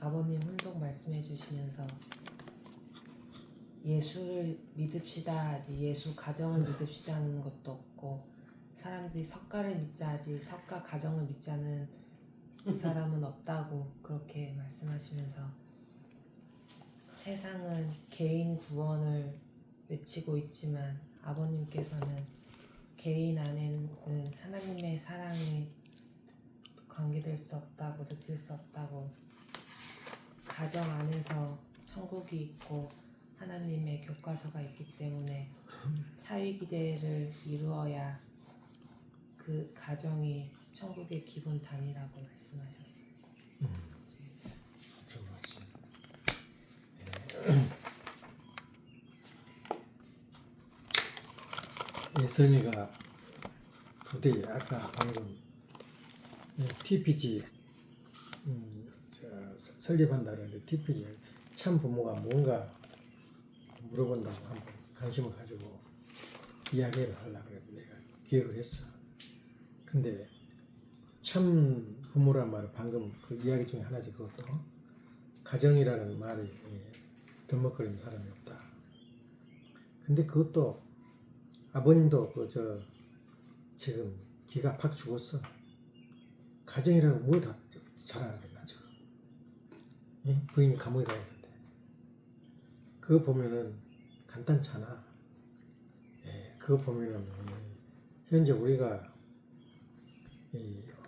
아버님 혼독 말씀해 주시면서 예수를 믿읍시다 하지 예수 가정을 믿읍시다는 것도 없고, 사람들이 석가를 믿자 하지 석가 가정을 믿자는 사람은 없다고 그렇게 말씀하시면서, 세상은 개인 구원을 외치고 있지만 아버님께서는 개인 안에는 하나님의 사랑이 관계될 수 없다고, 느낄 수 없다고, 가정 안에서 천국이 있고 하나님의 교과서가 있기 때문에 사위기대를 이루어야 그 가정이 천국의 기본 단위라고 말씀하셨어요. 예선이가 부대에 아까 방금 TPG 설립한다 그러는데, TPG 참 부모가 뭔가 물어본다고 한번 관심을 가지고 이야기를 하려고 그래도 내가 기획을 했어. 근데 참 부모란 말은 방금 그 이야기 중에 하나지. 그것도 가정이라는 말이 덤먹거리는 사람이 없다. 근데 그것도 아버님도 지금 기가 팍 죽었어. 가정이라고 뭘 다 잘하겠나 지금. 예? 부인이 감옥에 가야 되는데 그거 보면은 간단찮아. 예, 그거 보면은 현재 우리가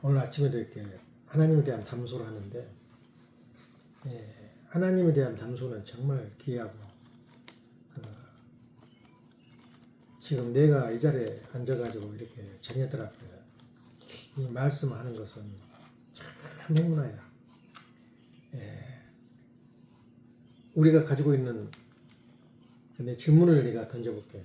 오늘 아침에도 이렇게 하나님에 대한 담소를 하는데, 하나님에 대한 담소는 정말 귀하고, 지금 내가 이 자리에 앉아가지고 이렇게 자녀들 앞에 이 말씀하는 것은 참 행운이야. 우리가 가지고 있는, 내 질문을 내가 던져볼게.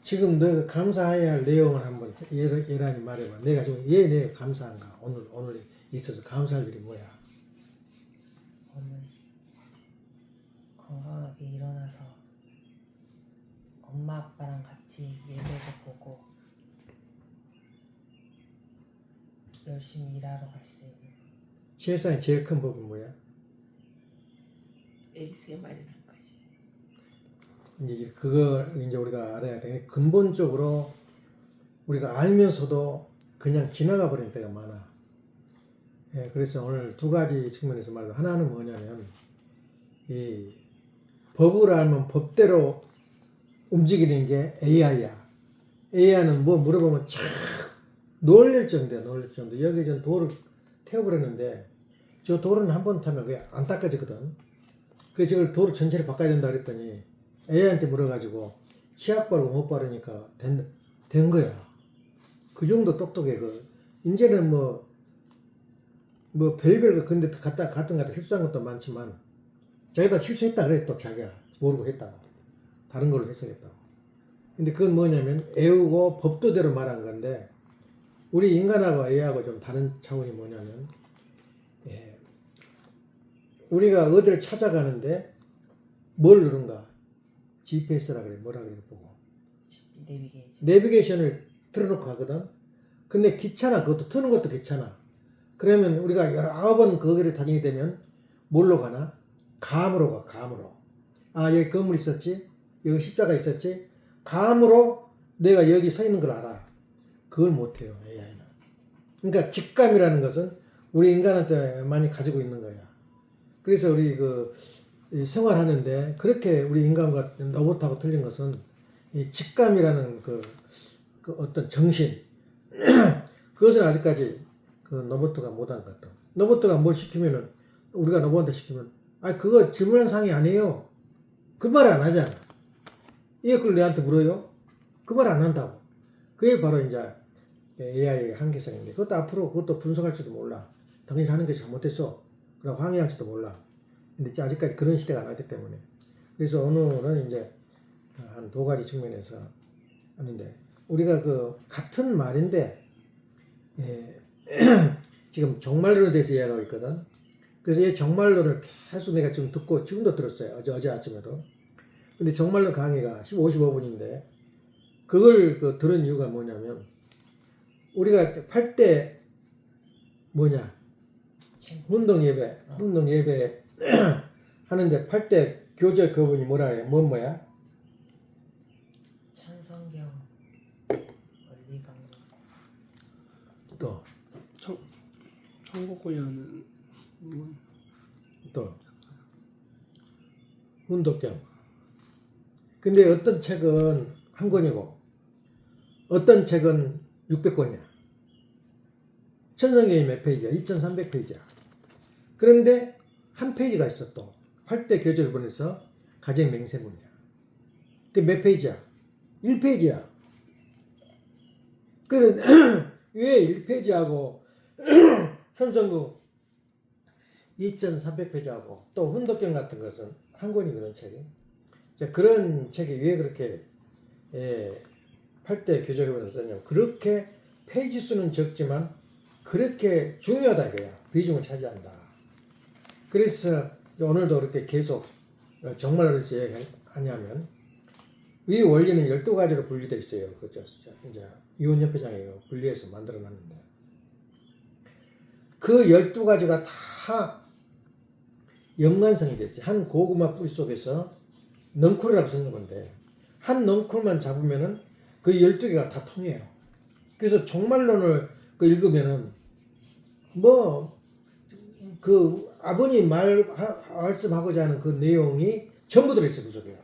지금 너가 감사해야 할 내용을 한번 예란이 말해봐. 내가 지금 내가 감사한가? 오늘 있어서 감사할 일이 뭐야? 오늘 건강하게 일어나서 엄마 아빠랑 같이 예배도 보고 열심히 일하러 갈 수 있는, 세상에 제일 큰 법은 뭐야? 에리스의 말이 난 거지. 이제 그거 이제 우리가 알아야 돼. 근본적으로 우리가 알면서도 그냥 지나가 버리는 때가 많아. 그래서 오늘 두 가지 측면에서 말로, 하나는 뭐냐면 이 법을 알면 법대로 움직이는 게 AI야. AI는 뭐 물어보면 참 놀랄 정도야, 놀랄 정도. 여기 전 돌을 태워버렸는데 저 돌은 한 번 타면 그게 안 닦아지거든. 그래서 이걸 돌을 전체를 바꿔야 된다 그랬더니 AI한테 물어가지고 치약 바르고 못 바르니까 된 거야. 그 정도 똑똑해. 이제는 뭐 별별 근데 갔다 실수한 것도 많지만 자기가 실수했다 그래. 또 자기가 모르고 했다고 다른 걸로 해석했다고. 근데 그건 뭐냐면 애우고 법도대로 말한 건데, 우리 인간하고 AI하고 좀 다른 차원이 뭐냐면, 우리가 어디를 찾아가는데 뭘 누른가? GPS라 그래. 뭐라 그래 보고. 내비게이션을 틀어놓고 가거든. 근데 귀찮아. 그것도 트는 것도 귀찮아. 그러면 우리가 19번 거기를 다니게 되면 뭘로 가나? 감으로 가. 감으로. 아, 여기 건물 있었지? 여기 십자가 있었지? 감으로 내가 여기 서 있는 걸 알아. 그걸 못해요, AI는. 그러니까 직감이라는 것은 우리 인간한테 많이 가지고 있는 거야. 그래서 우리 생활하는데 그렇게 우리 인간과 로봇하고 틀린 것은 이 직감이라는 그 어떤 정신, 그것은 아직까지 로봇가 못한 것 같아. 로봇가 뭘 시키면은, 우리가 로봇한테 시키면, 그거 질문한 사항이 아니에요. 그 말 안 하잖아. 이게 그걸 내한테 물어요? 그 말 안 한다고. 그게 바로 이제 AI의 한계성인데, 그것도 앞으로 그것도 분석할지도 몰라. 당신이 하는 게 잘못했어. 그러고 항의할지도 몰라. 근데 아직까지 그런 시대가 안 왔기 때문에. 그래서 오늘은 이제 한 두 가지 측면에서 하는데, 우리가 같은 말인데, 지금 정말론에 대해서 이야기하고 있거든. 그래서 이 정말론을 계속 내가 지금 듣고, 지금도 들었어요. 어제 아침에도. 근데 정말론 강의가 55분인데, 그걸 들은 이유가 뭐냐면, 우리가 8대 뭐냐? 운동 예배 하는데 8대 교절 그분이 뭐라 해요? 뭐야? 찬성경 원리강 또 천국구이하는 또 훈독경. 근데 어떤 책은 한 권이고 어떤 책은 600권이야. 천성경이 몇 페이지야? 2300페이지야. 그런데 한 페이지가 있어 또. 8대 교절본에서 가정 맹세문이야. 그게 몇 페이지야? 1페이지야. 그래서 왜 1페이지하고 천성경 2300페이지하고 또 훈독경 같은 것은 한 권이거든 책이. 그런 책이 왜 그렇게 8대 교절본에서 썼냐면 그렇게 페이지 수는 적지만 그렇게 중요하다 이거야. 비중을 차지한다. 그래서 오늘도 그렇게 계속 정말 어디서 얘기하냐면 이 원리는 12가지로 분리되어 있어요. 그죠? 이제 이혼협회장이 분리해서 만들어 놨는데 그 12가지가 다 연관성이 됐어요. 한 고구마 뿌리 속에서 넝쿨이라고 쓰는 건데 한 넝쿨만 잡으면은 그 12개가 다 통해요. 그래서 종말론을 읽으면은 그 아버님 말씀하고자 하는 그 내용이 전부 들어있어요. 그 속에요.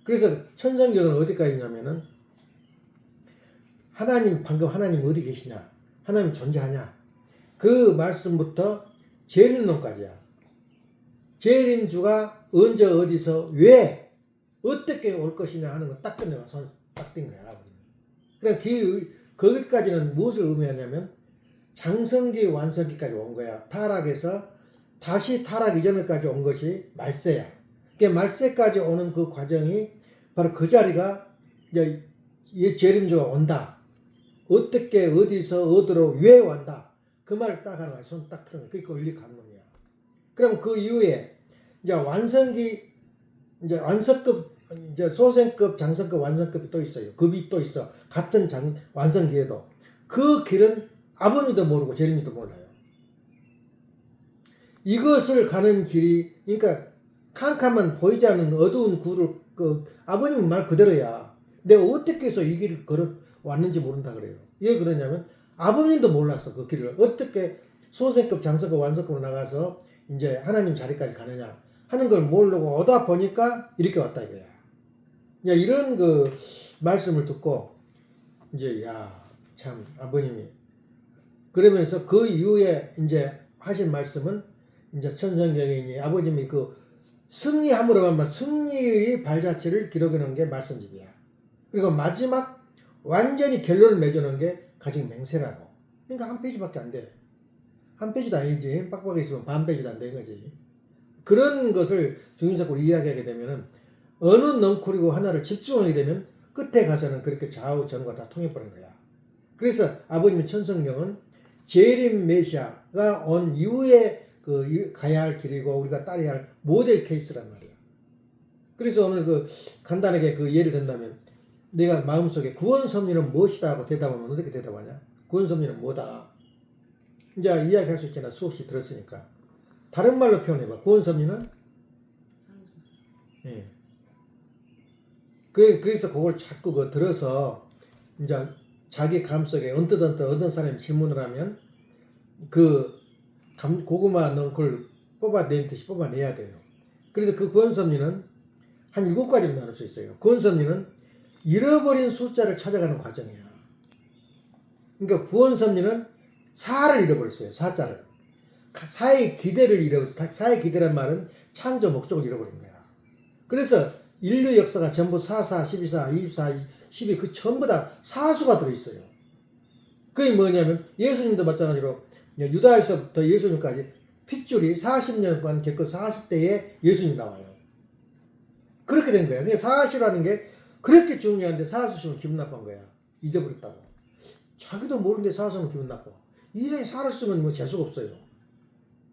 그래서 천성경은 어디까지 있냐면은 방금 하나님 어디 계시냐? 하나님 존재하냐? 그 말씀부터 재림론까지야. 재림주가 언제 어디서 왜 어떻게 올 것이냐 하는 거 딱 끝내고 손 딱 띈 거야. 그럼 거기까지는 무엇을 의미하냐면 장성기 완성기까지 온 거야. 타락에서 다시 타락 이전까지 온 것이 말세야. 그 말세까지 오는 그 과정이 바로 그 자리가 이제 재림주가 온다. 어떻게 어디서 어디로 왜 온다. 그 말을 딱 하는 거야. 손 딱 틀는 거야. 그게 원리 강론이야. 그럼 그 이후에 이제 완성기 이제 완성급 이제 소생급 장성급 완성급이 또 있어요. 급이 또 있어. 같은 완성기에도 그 길은 아버님도 모르고 재림이도 몰라요. 이것을 가는 길이 그러니까 캄캄한 보이지 않는 어두운 굴을 아버님 말 그대로야. 내가 어떻게 해서 이 길을 걸어 왔는지 모른다 그래요. 왜 그러냐면 아버님도 몰랐어. 그 길을 어떻게 소생급 장성급 완성급으로 나가서 이제 하나님 자리까지 가느냐 하는 걸 모르고 오다 보니까 이렇게 왔다 이거야. 이런 그 말씀을 듣고 이제 참 아버님이 그러면서 그 이후에 이제 하신 말씀은 이제 천성경이니 아버님이 그 승리함으로만 승리의 발자취를 기록해 놓은 게 말씀집이야. 그리고 마지막 완전히 결론을 맺어놓은 게 가정 맹세라고. 그러니까 한 페이지밖에 안 돼. 한 페이지도 아니지. 빡빡하게 있으면 반 페이지도 안 되는 거지. 그런 것을 중심적으로 이야기하게 되면은 어느 넝쿨이고 하나를 집중하게 되면 끝에 가서는 그렇게 좌우 전과 다 통해버린 거야. 그래서 아버님의 천성경은 재림 메시아가 온 이후에 가야 할 길이고 우리가 따라야 할 모델 케이스란 말이야. 그래서 오늘 간단하게 예를 든다면 내가 마음속에 구원 섭리는 무엇이다 하고 대답하면 어떻게 대답하냐? 구원 섭리는 뭐다? 이제 이야기할 수 있잖아. 수없이 들었으니까. 다른 말로 표현해봐. 구원 섭리는? 예. 그래서 그걸 자꾸 들어서 이제 자기 감속에 언뜻 어떤 사람이 질문을 하면 고구마 넝쿨 뽑아내듯이 뽑아내야 돼요. 그래서 그 구원 섭리는 한 7가지로 나눌 수 있어요. 구원 섭리는 잃어버린 숫자를 찾아가는 과정이야. 그러니까 구원 섭리는 사를 잃어버렸어요. 사자를. 사의 기대를 잃어버렸어요. 사의 기대란 말은 창조 목적을 잃어버린 거야. 그래서 인류 역사가 전부 44, 12, 24, 12 그 전부 다 사수가 들어있어요. 그게 뭐냐면 예수님도 마찬가지로 유다에서부터 예수님까지 핏줄이 40년간 겪은 40대에 예수님 나와요. 그렇게 된 거예요. 그러니까 사수라는 게 그렇게 중요한데 사수시면 기분 나쁜 거야. 잊어버렸다고. 자기도 모르는데 사수하면 기분 나빠. 이 세상에 살을 쓰면 재수가 없어요.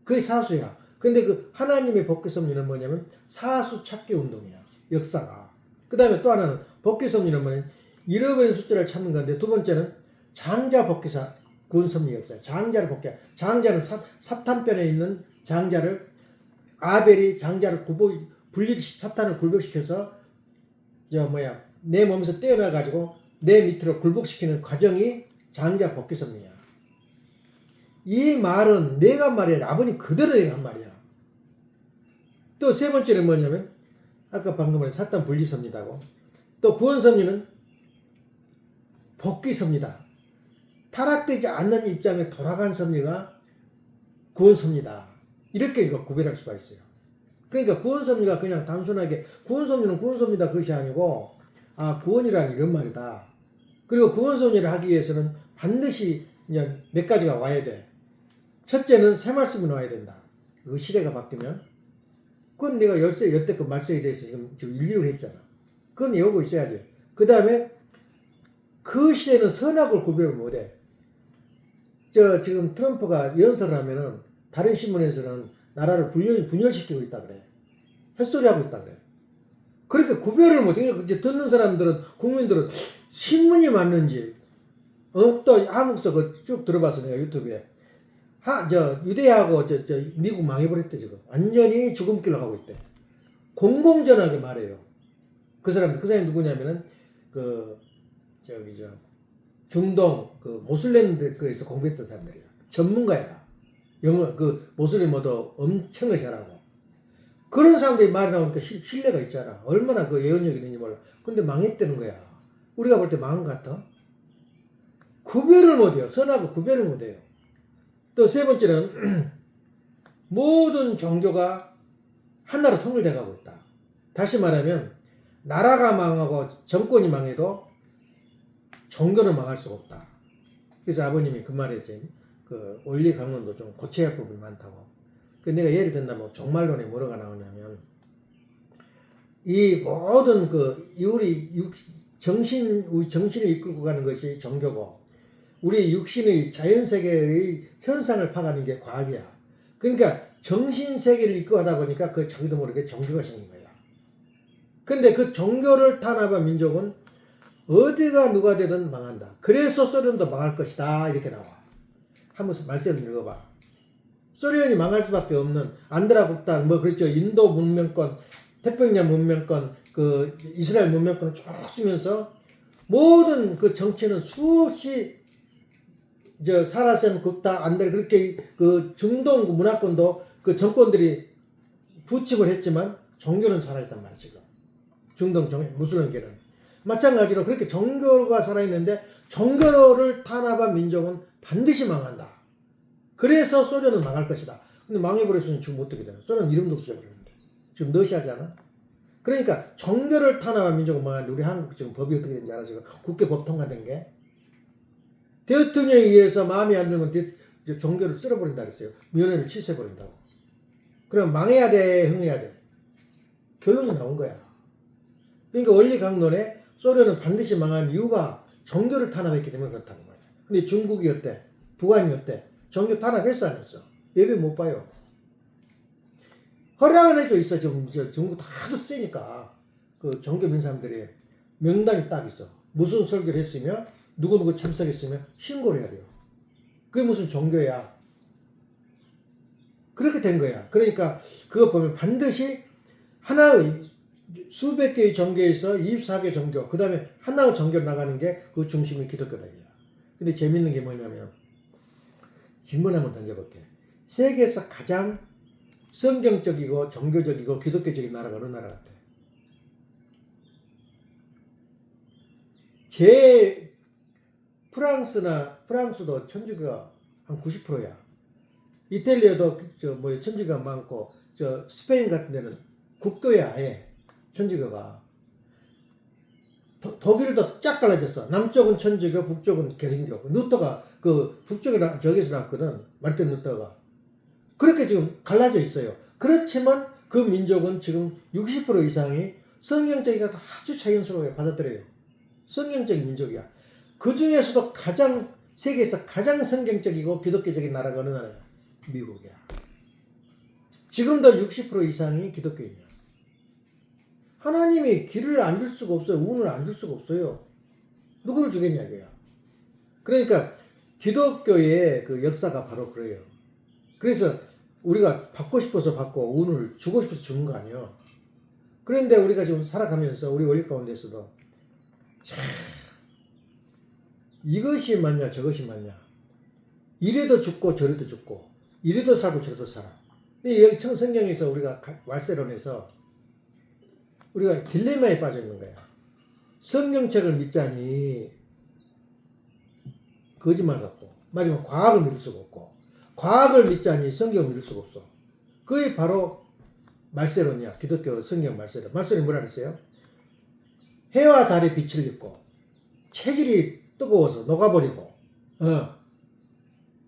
그게 사수야. 근데 하나님의 복귀 섭리는 뭐냐면 사수 찾기 운동이야. 역사가. 그 다음에 또 하나는 복귀 섭리는 뭐냐면 잃어버린 숫자를 찾는 건데 두 번째는 장자 복귀사 구원 섭리 역사. 장자를 복귀. 장자는 사탄편에 있는 장자를 아벨이 장자를 사탄을 굴복시켜서 내 몸에서 떼어내 가지고 내 밑으로 굴복시키는 과정이 장자 복귀 섭리야. 이 말은 내가 한 말이야. 아버님 그대로 내가 한 말이야. 또 세 번째는 뭐냐면 아까 방금 말한 사탄 분리 섭리다고. 또 구원 섭리는 복귀 섭리다. 타락되지 않는 입장에 돌아간 섭리가 구원 섭리다. 이렇게 이거 구별할 수가 있어요. 그러니까 구원 섭리가 그냥 단순하게 구원 섭리는 구원 섭리다 그것이 아니고 구원이라는 이런 말이다. 그리고 구원 섭리를 하기 위해서는 반드시 이제 몇 가지가 와야 돼. 첫째는 새 말씀이 나와야 된다. 그 시대가 바뀌면. 그건 내가 여태껏 말씀에 대해서 지금 인류를 했잖아. 그건 외우고 있어야지. 그 다음에 그 시대는 선악을 구별을 못해. 지금 트럼프가 연설을 하면은 다른 신문에서는 나라를 분열시키고 있다 그래. 햇소리하고 있다 그래. 그러니까 구별을 못해. 이제 듣는 사람들은, 국민들은 신문이 맞는지, 또 한국서 쭉 들어봤어, 내가 유튜브에. 유대하고 미국 망해버렸대, 지금. 완전히 죽음길로 가고 있대. 공공전하게 말해요. 그 사람이 누구냐면은, 중동, 모슬렘들에서 공부했던 사람들이야. 전문가야. 모슬렘어도 엄청 잘하고. 그런 사람들이 말이 나오니까 신뢰가 있잖아. 얼마나 그 예언력이 있는지 몰라. 근데 망했다는 거야. 우리가 볼 때 망한 것 같아? 구별을 못해요. 선하고 구별을 못해요. 또 세 번째는 모든 종교가 하나로 통일돼 가고 있다. 다시 말하면 나라가 망하고 정권이 망해도 종교는 망할 수가 없다. 그래서 아버님이 그 말했지. 그 원리 강론도 좀 고쳐야 할 부분이 많다고. 그 내가 예를 든다면 종말론에 뭐가 나오냐면 이 모든 우리 정신을 이끌고 가는 것이 종교고 우리 육신의 자연세계의 현상을 파가는 게 과학이야. 그러니까 정신세계를 이끌고 하다 보니까 그 자기도 모르게 종교가 생긴 거야. 근데 그 종교를 탄압한 민족은 어디가 누가 되든 망한다. 그래서 소련도 망할 것이다. 이렇게 나와. 한번 말씀을 읽어봐. 소련이 망할 수밖에 없는 안드라국단, 그렇죠. 인도 문명권, 태평양 문명권, 이스라엘 문명권을 쭉 쓰면서 모든 그 정치는 수없이 사라셈, 국다, 안들 그렇게 중동 문화권도 그 정권들이 부침을 했지만 종교는 살아있단 말이야 지금. 중동 무슬림계는 마찬가지로 그렇게 종교가 살아있는데 종교를 탄압한 민족은 반드시 망한다. 그래서 소련은 망할 것이다. 근데 망해버렸으면 지금 어떻게 되나? 소련 이름도 없어져버렸는데 지금 러시아잖아. 그러니까 종교를 탄압한 민족은 망하는데 우리 한국 지금 법이 어떻게 되는지 알아? 지금 국회법 통과된 게 대통령에 의해서 마음에 안 들면 종교를 쓸어버린다 그랬어요. 면회를 취소해버린다고. 그럼 망해야 돼, 흥해야 돼. 결론이 나온 거야. 그러니까 원리 강론에 소련은 반드시 망한 이유가 종교를 탄압했기 때문에 그렇다는 거야. 근데 중국이 어때? 북한이 어때? 종교 탄압했어 안 했어? 예배 못 봐요. 허락은 해줘 있어. 지금 중국 하도 세니까 그 종교 믿는 사람들이 명단이 딱 있어. 무슨 설교를 했으면 누구 참석했으면 신고를 해야 돼요. 그게 무슨 종교야. 그렇게 된 거야. 그러니까 그거 보면 반드시 하나의 수백 개의 종교에서 24개 종교, 그 다음에 하나의 종교로 나가는 게 그 중심이 기독교다. 근데 재밌는 게 뭐냐면 질문 한번 던져볼게. 세계에서 가장 성경적이고 종교적이고 기독교적인 나라가 어느 나라 같아? 프랑스도 천주교가 한 90%야. 이탈리아도 천주교가 많고, 스페인 같은 데는 국교야, 아예. 천주교가. 독일도 쫙 갈라졌어. 남쪽은 천주교, 북쪽은 개신교. 루터가 북쪽에 저기서 나왔거든. 마르틴 루터가. 그렇게 지금 갈라져 있어요. 그렇지만 그 민족은 지금 60% 이상이 성경적이가 아주 자연스러워요. 받아들여요. 성경적인 민족이야. 그 중에서도 세계에서 가장 성경적이고 기독교적인 나라가 어느 나라야? 미국이야. 지금도 60% 이상이 기독교인이야. 하나님이 길을 안 줄 수가 없어요. 운을 안 줄 수가 없어요. 누구를 주겠냐 이거야. 그러니까 기독교의 그 역사가 바로 그래요. 그래서 우리가 받고 싶어서 받고 운을 주고 싶어서 주는 거 아니에요. 그런데 우리가 지금 살아가면서 우리 원리 가운데서도 참 이것이 맞냐 저것이 맞냐, 이래도 죽고 저래도 죽고, 이래도 살고 저래도 살아. 여기 성경에서 우리가 말세론에서 우리가 딜레마에 빠져 있는 거야. 성경책을 믿자니 거짓말 같고, 마지막 과학을 믿을 수가 없고, 과학을 믿자니 성경을 믿을 수가 없어. 그게 바로 말세론이야. 기독교 성경 말세론. 말세론이 뭐라 그랬어요? 해와 달의 빛을 입고 체질이 뜨거워서 녹아버리고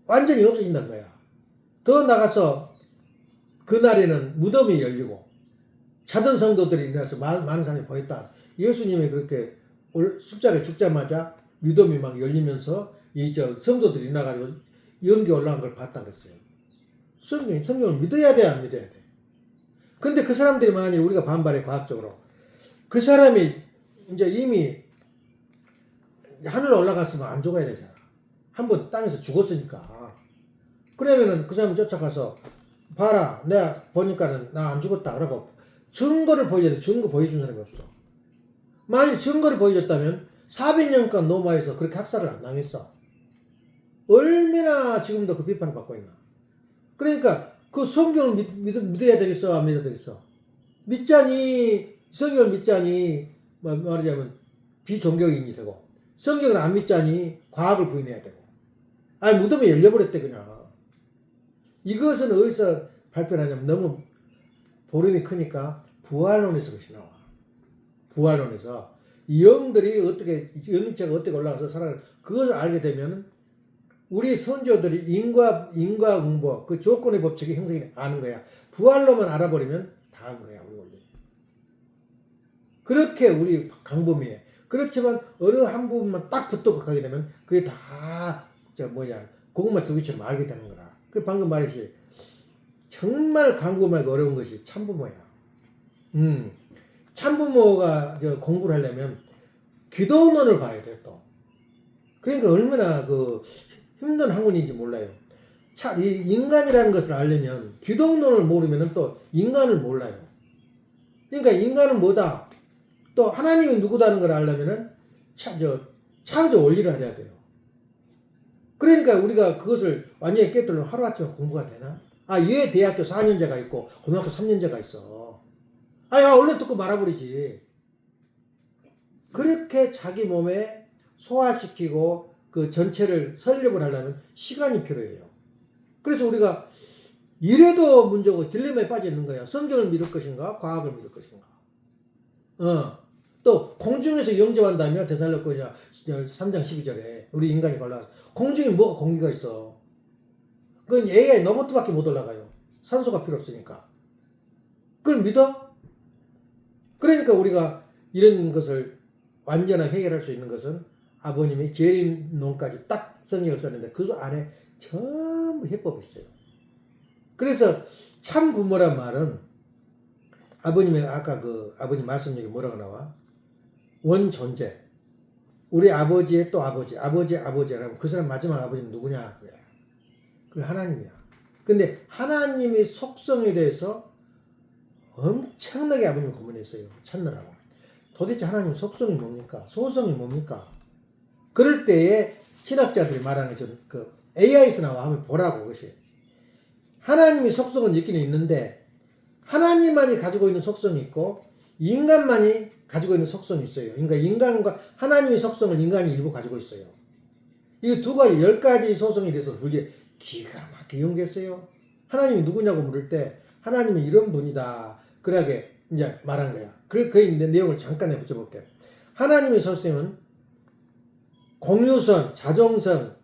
완전히 없어진다는 거야. 더 나가서 그날에는 무덤이 열리고 자던 성도들이 일어나서 많은 사람이 보였다. 예수님이 그렇게 십자가에 죽자마자 무덤이 막 열리면서 성도들이 일어나가지고 연기 올라간 걸 봤다 그랬어요. 성경을 믿어야 돼, 안 믿어야 돼? 근데 그 사람들이 만약에 우리가 반발해, 과학적으로. 그 사람이 이제 이미 하늘로 올라갔으면 안 죽어야 되잖아. 한번 땅에서 죽었으니까. 그러면은 그 사람 쫓아가서 봐라, 내가 보니까는 나 안 죽었다 그러고 증거를 보여야 돼. 증거 보여준 사람이 없어. 만약 증거를 보여줬다면 400년간 노마에서 그렇게 학살을 안 당했어. 얼마나 지금도 그 비판을 받고 있나. 그러니까 그 성경을 믿어야 되겠어, 안 믿어야 되겠어? 믿자니, 성경을 믿자니 말하자면 비종교인이 되고, 성경을 안 믿자니 과학을 부인해야 되고. 아니 무덤에 열려버렸대 그냥. 이것은 어디서 발표하냐면 너무 보름이 크니까 부활론에서 그것이 나와. 부활론에서 이 영들이 어떻게, 영체가 어떻게 올라가서 살아가는 그것을 알게 되면 우리 선조들이 인과응보 그 조건의 법칙이 형성이 아는 거야. 부활로만 알아버리면 다 한 거야, 우리 원리. 그렇게 우리 강범위에. 그렇지만 어느 한 부분만 딱 붙들고 가게 되면 그게 다 고구마 두 개처럼 알게 되는 거라. 그 방금 말했지. 정말 강구하기 어려운 것이 참부모야. 참부모가 공부를 하려면 기도론을 봐야 돼, 또. 그러니까 얼마나 힘든 학문인지 몰라요. 이 인간이라는 것을 알려면 기독론을 모르면 또 인간을 몰라요. 그러니까 인간은 뭐다? 또 하나님이 누구다는 걸 알려면은 창조 원리를 알아야 돼요. 그러니까 우리가 그것을 완전히 깨뜨리면 하루아침에 공부가 되나? 얘 대학교 4년제가 있고 고등학교 3년제가 있어. 야, 얼른 듣고 말아버리지. 그렇게 자기 몸에 소화시키고 그 전체를 설립을 하려면 시간이 필요해요. 그래서 우리가 이래도 문제고 딜레마에 빠져 있는 거야. 성경을 믿을 것인가, 과학을 믿을 것인가. 또 공중에서 영접한다며 데살로니가 3장 12절에 우리 인간이 올라가서 공중에 뭐가 공기가 있어. 그건 AI 로봇밖에 못 올라가요. 산소가 필요 없으니까. 그걸 믿어? 그러니까 우리가 이런 것을 완전하게 해결할 수 있는 것은 아버님이 재림론까지 딱 성경을 썼는데 그 안에 전부 해법이 있어요. 그래서 참 부모란 말은 아버님의 아까 아버님 말씀 중에 뭐라고 나와? 원존재. 우리 아버지의 또 아버지라면 그 사람 마지막 아버지는 누구냐? 그거야. 그게 하나님이야. 근데 하나님의 속성에 대해서 엄청나게 아버님이 고민했어요. 찾느라고. 도대체 하나님 속성이 뭡니까? 소성이 뭡니까? 그럴 때에 신학자들이 말하는 AI에서 나와 한번 보라고, 그것이. 하나님의 속성은 있긴 있는데, 하나님만이 가지고 있는 속성이 있고, 인간만이 가지고 있는 속성이 있어요. 그러니까 인간과 하나님의 속성을 인간이 일부 가지고 있어요. 이 두 가지, 10가지 소성에 대해서 그게 기가 막히게 연구했어요. 하나님이 누구냐고 물을 때, 하나님은 이런 분이다. 그러게 이제 말한 거야. 그 내용을 잠깐 붙여볼게요. 하나님의 속성은 공유성, 자정성,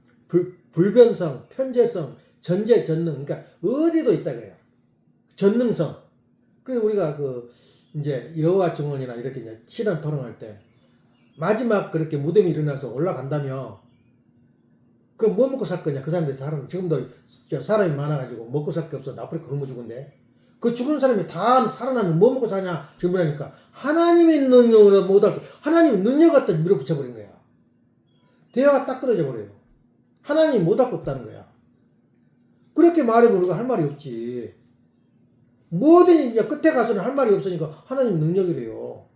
불변성, 편재성, 전제, 전능. 그러니까 어디도 있다 그래요. 전능성. 그래서 우리가 이제 여호와 증언이나 이렇게 이제 신앙 토론할 때 마지막 그렇게 무덤이 일어나서 올라간다며 그럼 뭐 먹고 살 거냐? 그 사람들 지금도 사람이 많아가지고 먹고 살 게 없어. 아프리카 굶어 죽은데. 그 죽은 사람이 다 살아나면 뭐 먹고 사냐? 질문하니까 하나님의 능력으로 못할 때 하나님의 능력 갖다 밀어붙여버린 거야. 대화가 딱 끊어져 버려요. 하나님 못할 거 없다는 거야. 그렇게 말해보면 우리가 할 말이 없지. 뭐든 이제 끝에 가서는 할 말이 없으니까 하나님 능력이래요.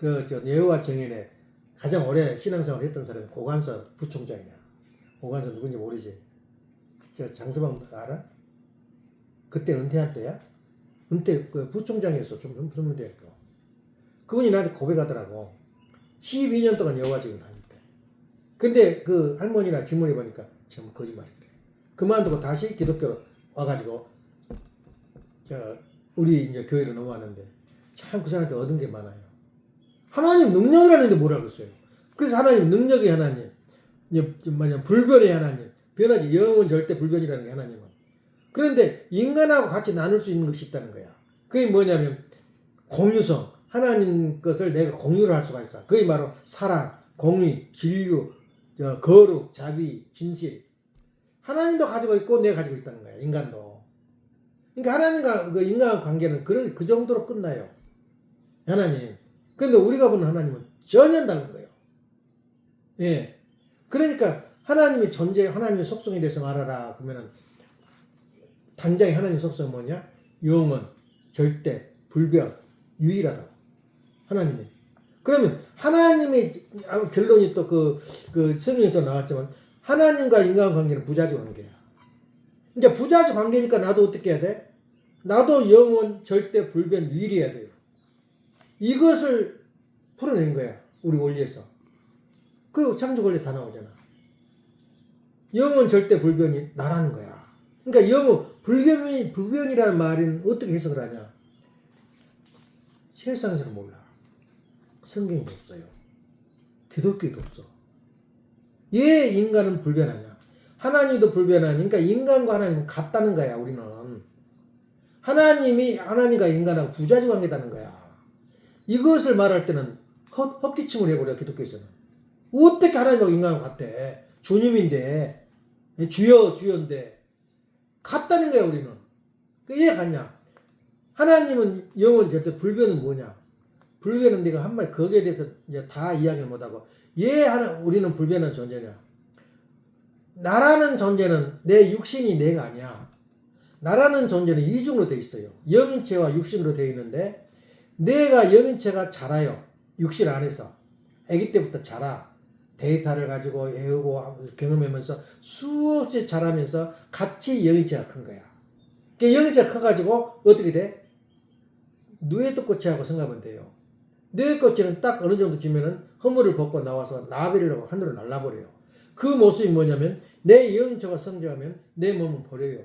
여호와 정인에 가장 오래 신앙생활을 했던 사람이 고관서 부총장이야. 고관서 누군지 모르지? 저 장서방 알아? 그때 은퇴한 때야? 은퇴 그 부총장이었어. 좀 은퇴했고. 그분이 나한테 고백하더라고. 12년 동안 여호와 정인 다녔대. 근데 그 할머니나 지문이 보니까 전부 거짓말이래. 그만두고 다시 기독교로 와가지고 우리 이제 교회로 넘어왔는데 참 그 사람한테 얻은 게 많아요. 하나님 능력이라는데 뭐라고 했어요. 그래서 하나님 능력이 하나님, 불변의 하나님, 변하지 영은 절대 불변이라는 게 하나님은. 그런데 인간하고 같이 나눌 수 있는 것이 있다는 거야. 그게 뭐냐면 공유성, 하나님 것을 내가 공유를 할 수가 있어. 그게 바로 사랑, 공의, 진료, 거룩, 자비, 진실. 하나님도 가지고 있고 내가 가지고 있다는 거야. 인간도. 그러니까 하나님과 그 인간과 관계는 그 정도로 끝나요. 하나님. 근데 우리가 보는 하나님은 전혀 다른 거예요. 예. 그러니까 하나님의 존재, 하나님의 속성에 대해서 말하라. 그러면은 당장의 하나님의 속성은 뭐냐? 영원, 절대, 불변, 유일하다. 하나님이. 그러면 하나님의 결론이 또 그 성경에 또 나왔지만 하나님과 인간 관계는 부자주 관계야. 이제 부자주 관계니까 나도 어떻게 해야 돼? 나도 영원, 절대, 불변, 유일해야 돼요. 이것을 풀어낸 거야. 우리 원리에서. 그 창조 원리 다 나오잖아. 영원, 절대, 불변이 나라는 거야. 그러니까 영원, 불변이라는 말은 어떻게 해석을 하냐? 세상에서는 몰라. 성경에도 없어요. 기독교에도 없어. 왜 인간은 불변하냐? 하나님도 불변하니까 인간과 하나님은 같다는 거야. 우리는 하나님과 인간하고 부자주 관계다는 거야. 이것을 말할 때는 헛기침을 해버려. 기독교에서는 어떻게 하나님하고 인간하고 같아? 주님인데 주여인데 같다는 거야. 우리는 왜 같냐? 하나님은 영원 절대, 불변은 뭐냐? 불변은 네가 한마디 거기에 대해서 이제 다 이야기를 못하고 우리는 불변한 존재냐? 나라는 존재는 내 육신이 내가 아니야. 나라는 존재는 이중으로 되어 있어요. 영인체와 육신으로 되어 있는데 내가 영인체가 자라요. 육신 안에서 아기 때부터 자라. 데이터를 가지고 외우고 경험하면서 수없이 자라면서 같이 영인체가 큰 거야. 그러니까 영인체가 커가지고 어떻게 돼? 누에도꼬치하고 생각하면 돼요. 누에도꼬치는 딱 어느 정도 지면은 허물을 벗고 나와서 나비를 하고 하늘로 날라버려요. 그 모습이 뭐냐면 내 영체가 성장하면 내 몸은 버려요.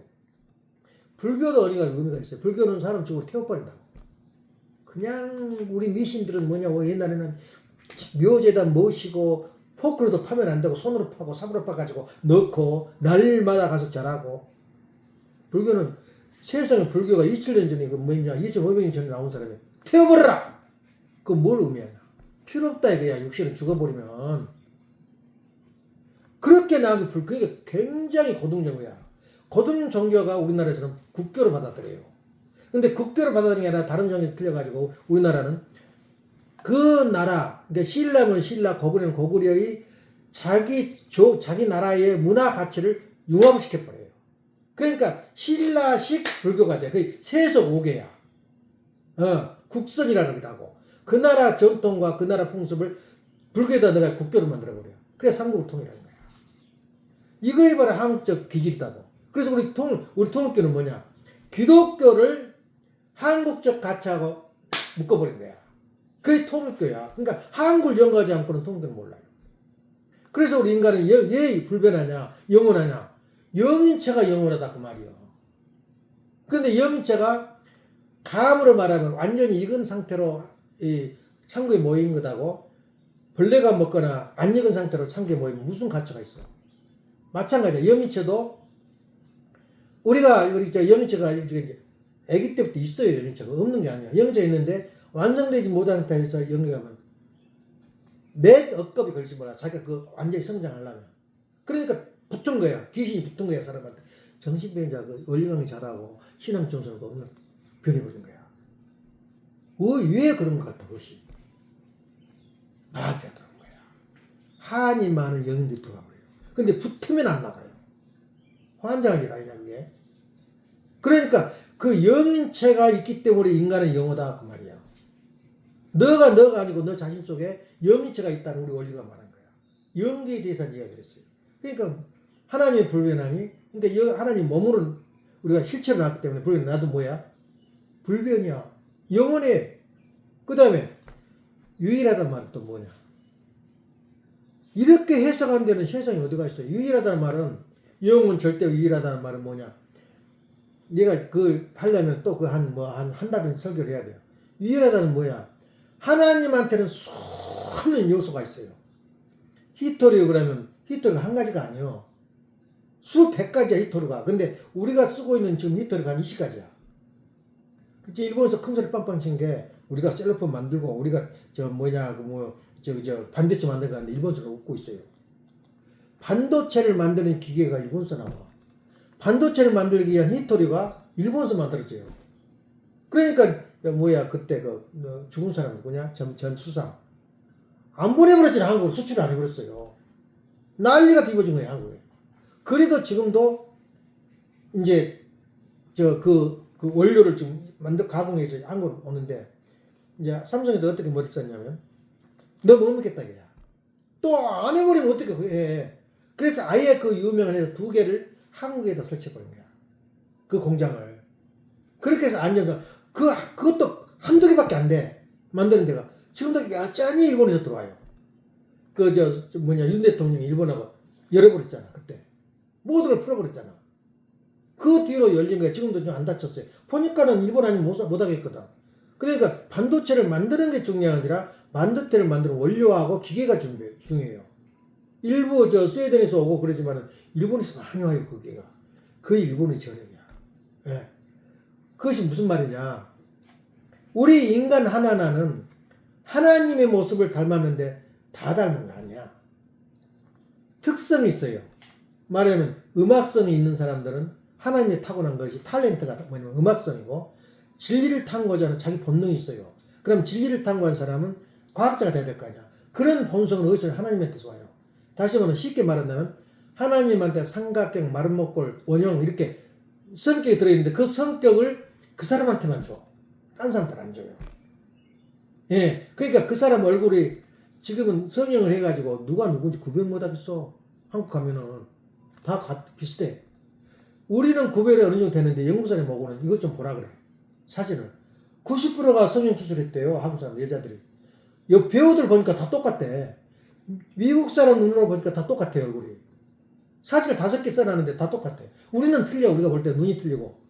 불교도 의미가 있어요. 불교는 사람 죽으로 태워버린다고. 그냥 우리 미신들은 뭐냐고 옛날에는 묘제다 모시고 포크로도 파면 안 되고 손으로 파고 삽으로 파가지고 넣고 날마다 가서 자라고. 불교는 세상에 불교가 2000년 전에 그 뭐냐 2500년 전에 나온 사람이 태워버려라. 그거 뭘 의미하냐? 필요 없다 이거야. 육신을 죽어버리면. 그렇게 나온 게 그게 굉장히 고등정교야. 고등 종교가 우리나라에서는 국교로 받아들여요. 근데 국교로 받아들이는 게 아니라 다른 종교에 틀려가지고 우리나라는 그 나라, 그러니까 신라면 신라, 고구려는 고구려의 자기 나라의 문화 가치를 융합시켜버려요. 그러니까 신라식 불교가 돼. 그게 세속 5개야. 국선이라는 거고. 그 나라 전통과 그 나라 풍습을 불교에다 내가 국교로 만들어버려요. 그래 삼국을 통일하는 거야. 이거에 바로 한국적 기질이다고. 그래서 우리 통일교는 뭐냐? 기독교를 한국적 가치하고 묶어버린 거야. 그게 통일교야. 그러니까 한국을 연구하지 않고는 통일교는 몰라요. 그래서 우리 인간은 왜 불변하냐? 영원하냐? 영인체가 영원하다 그 말이야. 그런데 영인체가 감으로 말하면 완전히 익은 상태로 이 창고에 모인 것하고 벌레가 먹거나 안 익은 상태로 창고에 모이면 무슨 가치가 있어? 마찬가지야. 영인체도 우리가 영인체가 이제 아기 때부터 있어요. 영인체가 없는 게 아니야. 영인체가 있는데 완성되지 못한 상태에서 영리하면 몇 억겁이 걸리지 몰라. 자기가 그 완전히 성장하려면. 그러니까 붙은 거야. 귀신이 붙은 거야. 사람한테. 정신병자 그 원리강이 잘하고 신앙 정서가 없는 변해버린 거야. 왜 그런 것 같아? 그것이 마귀가 들어온 거야. 한이 많은 영인들이 들어와 버려요. 근데 붙으면 안 나가요. 환장할 일 아니냐 그게. 그러니까 그 영인체가 있기 때문에 인간은 영어다 그 말이야. 너가 아니고 너 자신 속에 영인체가 있다는 우리 원리가 말한 거야. 영계에 대해서 이야기를 했어요. 그러니까 하나님의 불변함이, 그러니까 하나님 몸으로 우리가 실체로 나왔기 때문에 불변, 나도 뭐야? 불변이야. 영원해. 그 다음에 유일하다는 말은 또 뭐냐? 이렇게 해석한 데는 세상에 어디가 있어요? 유일하다는 말은, 영은 절대 유일하다는 말은 뭐냐? 내가 그걸 하려면 또 그 한 달은 설교를 해야 돼요. 유일하다는 뭐야? 하나님한테는 수많은 요소가 있어요. 히토리오 그러면 히토리가 한 가지가 아니요. 수백 가지야 히토리가. 근데 우리가 쓰고 있는 지금 히토리가 한 20가지야. 그치? 일본에서 큰 소리 빵빵 친 게 우리가 셀로폰 만들고 우리가 반도체 만들고 하는데 일본에서 웃고 있어요. 반도체를 만드는 기계가 일본에서 나와. 반도체를 만들기 위한 히토리가 일본에서 만들어져요. 그러니까 그때 죽은 사람 누구냐? 전 수상. 안 보내버렸잖아. 한국으로 수출을 안 해버렸어요. 난리가 뒤집어진 거예요. 한국에. 그래도 지금도 이제 그 원료를 지금 가공해서 한국으로 오는데, 이제 삼성에서 어떻게 머리 썼냐면, 너 못 먹겠다 이거야. 또 안 해버리면 어떻게 해. 그래서 아예 그 유명한 회사 2개를 한국에다 설치해버린 거야. 그 공장을. 그렇게 해서 앉아서 그것도 한두 개밖에 안 돼. 만드는 데가. 지금도 여전히 일본에서 들어와요. 윤 대통령이 일본하고 열어버렸잖아, 그때. 모든 걸 풀어버렸잖아. 그 뒤로 열린 거야. 지금도 좀 안 다쳤어요. 보니까는 일본 아니면 못 하겠거든. 그러니까 반도체를 만드는 게 중요한 게 아니라 반도체를 만드는 원료하고 기계가 중요해요. 일부 스웨덴에서 오고 그러지만은 일본에서 많이 와요, 그 기계가. 그 일본의 저력이야. 예. 그것이 무슨 말이냐. 우리 인간 하나하나는 하나님의 모습을 닮았는데 다 닮은 거 아니야. 특성이 있어요. 말하면 음악성이 있는 사람들은 하나님의 타고난 것이 탤런트가 뭐냐면 음악성이고, 진리를 탐구하는 자는 자기 본능이 있어요. 그럼 진리를 탐구하는 사람은 과학자가 돼야 될 거 아니야. 그런 본성은 어디서 하나님한테서 와요. 다시 말하면 쉽게 말한다면 하나님한테 삼각형, 마른 목골, 원형 이렇게 성격이 들어있는데 그 성격을 그 사람한테만 줘. 딴 사람들 안 줘요. 예, 그러니까 그 사람 얼굴이 지금은 성형을 해가지고 누가 누군지 구별 못하겠어. 한국 가면은 다 비슷해. 우리는 구별이 어느 정도 되는데 영국 사람이 보고는 이것 좀 보라 그래. 사진을. 90%가 성형 수술했대요. 한국 사람 여자들이. 배우들 보니까 다 똑같대. 미국 사람 눈으로 보니까 다 똑같아요, 얼굴이. 사진을 5개 써놨는데 다 똑같아. 우리는 틀려. 우리가 볼 때 눈이 틀리고.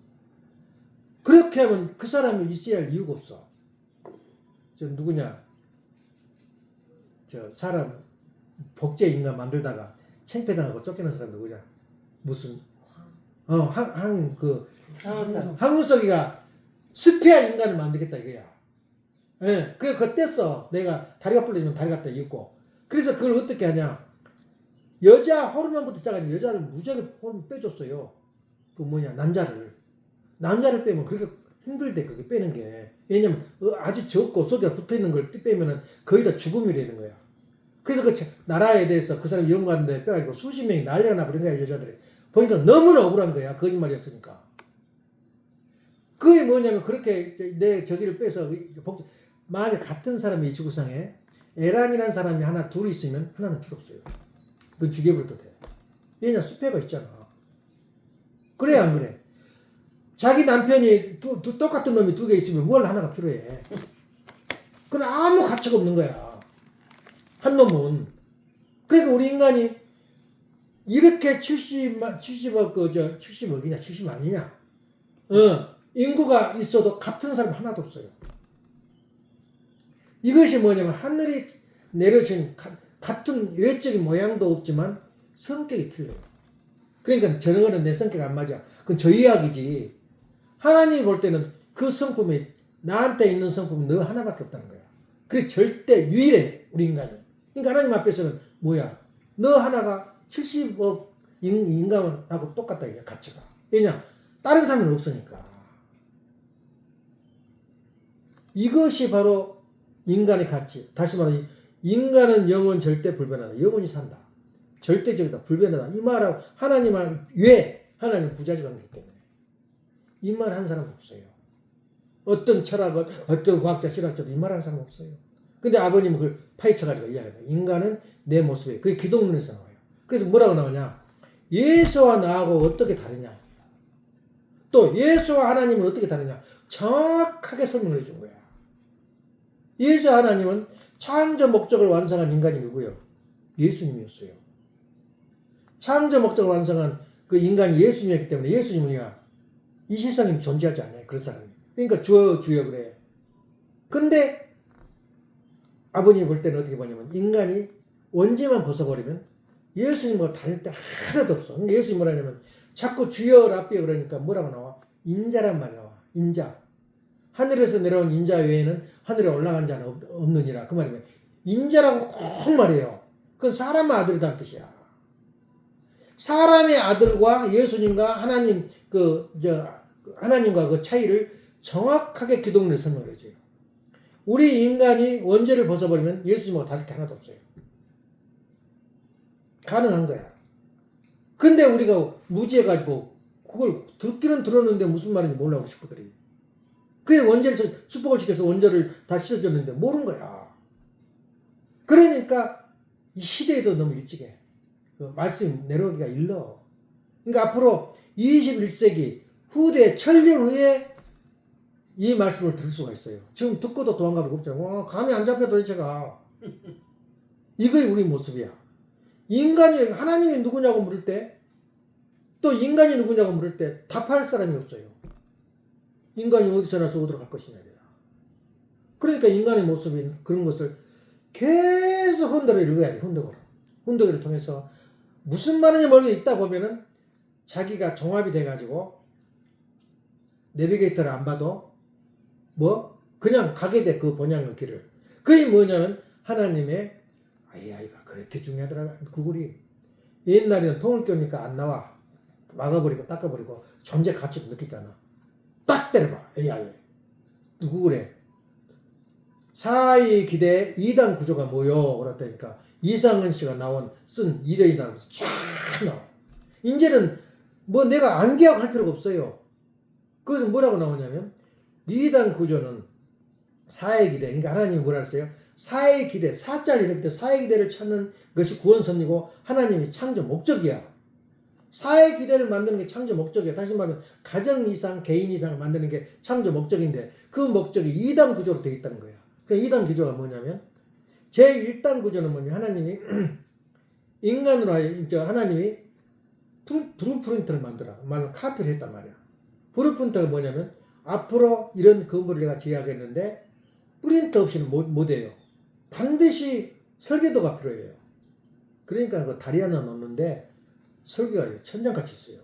그렇게 하면 그 사람이 있어야 할 이유가 없어. 누구냐? 사람 복제 인간 만들다가 창피당하고 쫓겨난 사람 누구냐? 무슨 항우석이가 스페어 인간을 만들겠다 이거야. 예, 그래 그때 써. 내가 다리가 부러지면 다리 갖다 입고. 그래서 그걸 어떻게 하냐? 여자 호르몬부터 시작하니 여자를 무지하게 호르몬 빼줬어요. 난자를 빼면 그렇게 힘들대, 그게 빼는 게. 왜냐면 아주 적고 속에 붙어 있는 걸 빼면은 거의 다 죽음이라는 거야. 그래서 그 나라에 대해서 그 사람이 연구하는데 빼가지고 수십 명이 난리가 나버린 거야, 여자들이. 보니까 너무나 억울한 거야, 거짓말이었으니까. 그게 뭐냐면 그렇게 내 저기를 빼서 만약 같은 사람이 이 지구상에 에란이라는 사람이 하나 둘 있으면 하나는 필요 없어요. 그건 죽여버려도 돼. 왜냐, 수패가 있잖아. 그래 안 그래? 자기 남편이 똑같은 놈이 2개 있으면 뭘 하나가 필요해. 그건 아무 가치가 없는 거야, 한 놈은. 그러니까 우리 인간이 이렇게 70억이냐 70 아니냐, 인구가 있어도 같은 사람 하나도 없어요. 이것이 뭐냐면 하늘이 내려준 같은 외적인 모양도 없지만 성격이 틀려요. 그러니까 저런 거는 내 성격 안 맞아. 그건 저 이야기지. 하나님이 볼 때는 그 성품이, 나한테 있는 성품은 너 하나밖에 없다는 거야. 그래 절대 유일해, 우리 인간이. 그러니까 하나님 앞에서는 뭐야? 너 하나가 70억 인간하고 똑같다, 이게 가치가. 왜냐? 다른 사람은 없으니까. 이것이 바로 인간의 가치. 다시 말해, 인간은 영원 절대 불변하다. 영원히 산다. 절대적이다, 불변하다. 이 말하고 하나님은 왜? 하나님 부자지 관계이기 때문에. 이 말 한 사람 없어요. 어떤 철학은, 어떤 과학자, 신학자도 이 말 한 사람 없어요. 근데 아버님은 그걸 파헤쳐가지고 이야기해요. 인간은 내 모습에, 그게 기독론에서 나와요. 그래서 뭐라고 나오냐? 예수와 나하고 어떻게 다르냐? 또 예수와 하나님은 어떻게 다르냐? 정확하게 설명을 해준 거야. 예수와 하나님은 창조 목적을 완성한 인간이 누구예요? 예수님이었어요. 창조 목적을 완성한 그 인간이 예수님이었기 때문에 예수님은요, 이 세상에 존재하지 않아요. 그런 사람이. 그러니까 주여 주여 그래. 근데 아버님이 볼 때는 어떻게 보냐면 인간이 원죄만 벗어버리면 예수님과 다를 때 하나도 없어. 근데 예수님이 뭐라냐면 자꾸 주여 라삐어 그러니까 뭐라고 나와? 인자란 말이 나와. 인자. 하늘에서 내려온 인자 외에는 하늘에 올라간 자는 없느니라. 그 말이면 인자라고 꼭 말해요. 그건 사람의 아들이란 뜻이야. 사람의 아들과 예수님과 하나님 하나님과 그 차이를 정확하게 기독론에 설명을 해줘요. 우리 인간이 원죄를 벗어버리면 예수님과 다를 게 하나도 없어요. 가능한 거야. 근데 우리가 무지해가지고 그걸 듣기는 들었는데 무슨 말인지 몰라고 식구들이. 그래 원죄를 축복을 시켜서 원죄를 다 씻어줬는데 모르는 거야. 그러니까 이 시대에도 너무 일찍해. 그 말씀 내려오기가 일러. 그러니까 앞으로 21세기 후대 천년 후에 이 말씀을 들을 수가 있어요. 지금 듣고도 도망가고 없잖아. 감이 안 잡혀 도대체가. 이거이 우리 모습이야. 인간이 하나님이 누구냐고 물을 때, 또 인간이 누구냐고 물을 때 답할 사람이 없어요. 인간이 어디서 나서 어디로 갈 것이냐. 그러니까 인간의 모습인 그런 것을 계속 혼덕을 읽어야 돼. 혼덕을 통해서 무슨 말인지 모르게 읽다 보면은 자기가 종합이 돼가지고 내비게이터를 안 봐도 그냥 가게 돼. 그 본향의 길을. 그게 뭐냐면 하나님의 AI가 그렇게 중요하더라. 구글이 옛날에는 통을 껴니까 안 나와. 막아버리고 닦아버리고 존재 가치도 느끼잖아. 딱 때려봐. AI 구글에 사이 기대 2단 구조가 뭐요? 그랬다니까 이상은 씨가 쓴 이래이다라고 쫙 나와. 이제는 내가 안 기억할 필요가 없어요. 그것은 뭐라고 나오냐면 2단 구조는 사의 기대. 그러니까 하나님이 뭐라 했어요? 사의 기대, 사자를 이렇게 사의 기대를 찾는 것이 구원선이고 하나님이 창조 목적이야. 사의 기대를 만드는 게 창조 목적이야. 다시 말하면 가정 이상, 개인 이상을 만드는 게 창조 목적인데 그 목적이 2단 구조로 되어 있다는 거야. 그 2단 구조가 뭐냐면 제1단 구조는 뭐냐면 하나님이 인간으로 하나님이 브루프린트를 만들어. 말로 카피를 했단 말이야. 브루프린트가 뭐냐면 앞으로 이런 건물을 내가 지어야겠는데 프린트 없이는 못해요. 반드시 설계도가 필요해요. 그러니까 그 다리 하나 놓는데 설계가 천장같이 있어요.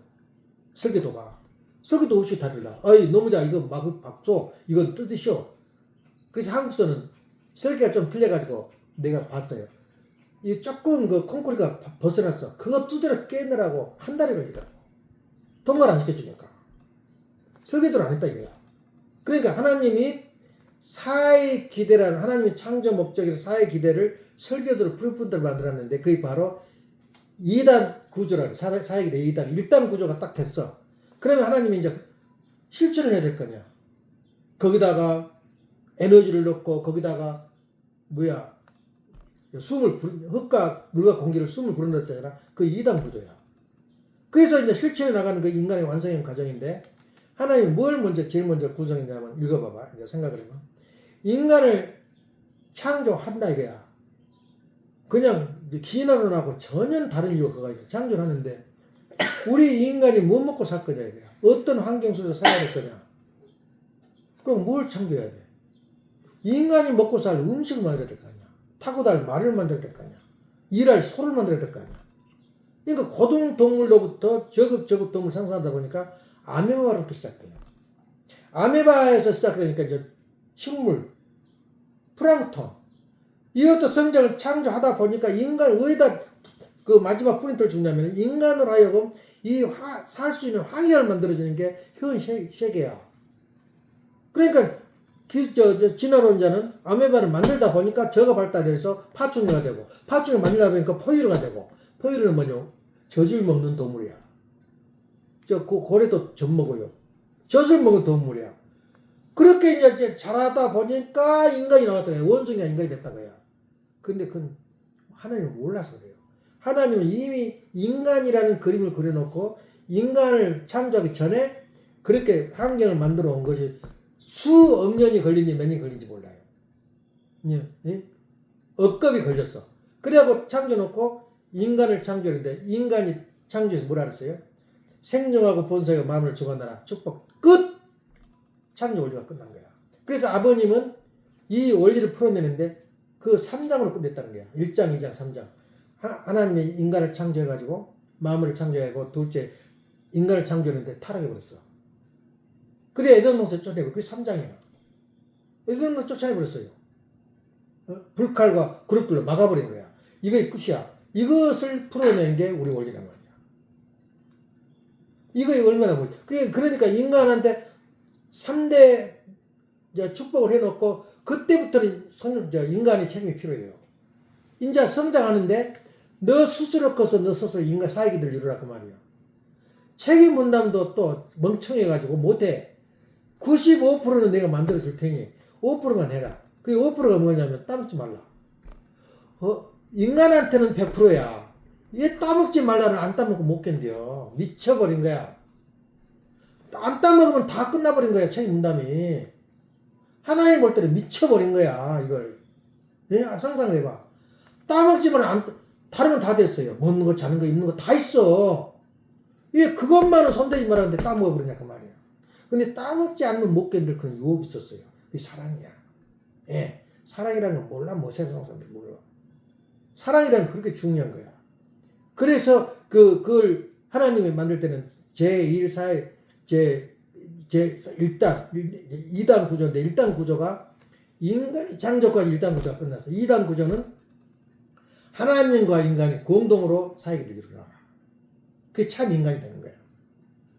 설계도 없이 다리를 놔. 너무자 이거 박소 이건 뜯으시오. 그래서 한국서는 설계가 좀 틀려가지고 내가 봤어요. 이 조금 그 콘크리트가 벗어났어. 그거 두드려 깨느라고 한 달이 걸리더라고. 통과를 안 시켜주니까. 설계도를 안 했다 이거야. 그러니까 하나님이 사의 기대라는 하나님의 창조 목적이라 사의 기대를 설계도로 프루프들을 만들었는데 그게 바로 2단 구조라는 사의 기대 2단 1단 구조가 딱 됐어. 그러면 하나님이 이제 실천을 해야 될 거냐. 거기다가 에너지를 넣고 거기다가 흙과 물과 공기를 숨을 불어넣었잖아. 그 2단 구조야. 그래서 이제 실천해 나가는 그 인간의 완성형 과정인데 하나님이 제일 먼저 구성했냐면 읽어봐봐. 이제 생각을 해봐. 인간을 창조한다 이거야. 그냥 기인하론하고 전혀 다른 이유가 그거야. 창조를 하는데 우리 인간이 뭐 먹고 살 거냐 이거야. 어떤 환경 속에서 살아야 될 거냐. 그럼 뭘 창조해야 돼? 인간이 먹고 살 음식을 만들어야 될 거 아니야. 타고 다닐 말을 만들어야 될 거 아니야. 일할 소를 만들어야 될 거 아니야. 그러니까 고등동물로부터 저급 동물 상상하다 보니까 아메바로부터 시작돼요. 아메바에서 시작되니까 이제 식물, 플랑크톤 이것도 성장을 창조하다 보니까 인간 어디다 그 마지막 프린트를 주냐면 인간으로 하여금 살 수 있는 환경을 만들어주는 게 현 세계야. 그러니까 진화론자는 아메바를 만들다 보니까 저가 발달해서 파충류가 되고 파충류 만들다 보니까 포유류가 되고 포유류는 뭐냐? 젖을 먹는 동물이야. 고래도 젖 먹어요. 젖을 먹는 동물이야. 그렇게 이제 자라다 보니까 인간이 나왔다. 원숭이가 인간이 됐다 거야. 근데 그건 하나님을 몰라서 그래요. 하나님은 이미 인간이라는 그림을 그려놓고 인간을 창조하기 전에 그렇게 환경을 만들어 온 것이 수억 년이 걸린지 몇 년이 걸린지 몰라요. 예? 억겁이 걸렸어. 그래갖고 창조놓고 인간을 창조했는데 인간이 창조해서 뭐라 그랬어요? 생명하고 본성의 마음을 주관하라. 축복 끝! 창조 원리가 끝난 거야. 그래서 아버님은 이 원리를 풀어내는데 그 3장으로 끝냈다는 거야. 1장, 2장, 3장. 하나님이 인간을 창조해가지고 마음을 창조하고 둘째 인간을 창조했는데 타락해버렸어. 그래 에덴 동산에 쫓아내고 그게 3장이야. 에덴 동산에 쫓아내버렸어요. 불칼과 그룹들로 막아버린 거야. 이게 끝이야. 이것을 풀어내는 게 우리 원리란 말이야. 이거 얼마나 뭐지? 그러니까 인간한테 3대 축복을 해놓고 그때부터는 인간의 책임이 필요해요. 이제 성장하는데 너 스스로 커서 너 스스로 인간 사회기를 이루라 그 말이야. 책임 분담도 또 멍청해가지고 못해. 95%는 내가 만들어줄 테니 5%만 해라. 그 5%가 뭐냐면 따먹지 말라. 인간한테는 100%야. 얘 따먹지 말라는 안 따먹고 못 견뎌. 미쳐버린 거야. 안 따먹으면 다 끝나버린 거야. 책임 분담이. 하나님 볼 때는 미쳐버린 거야. 이걸. 예? 상상을 해봐. 따먹지만 다른 건 다 됐어요. 먹는 거, 자는 거, 입는 거 다 있어. 예, 그것만은 손대지 말았는데 따먹어버리냐 그 말이야. 근데 따먹지 않으면 못 견딜 그런 유혹이 있었어요. 그게 사랑이야. 예, 사랑이라는 건 몰라. 뭐 세상 사람들 몰라. 사랑이란 게 그렇게 중요한 거야. 그래서 그걸 하나님이 만들 때는 제1, 4회, 제1단, 2단 구조인데 1단 구조가 인간이 창조까지 1단 구조가 끝났어. 2단 구조는 하나님과 인간이 공동으로 사회를 이루라. 그게 참 인간이 되는 거야.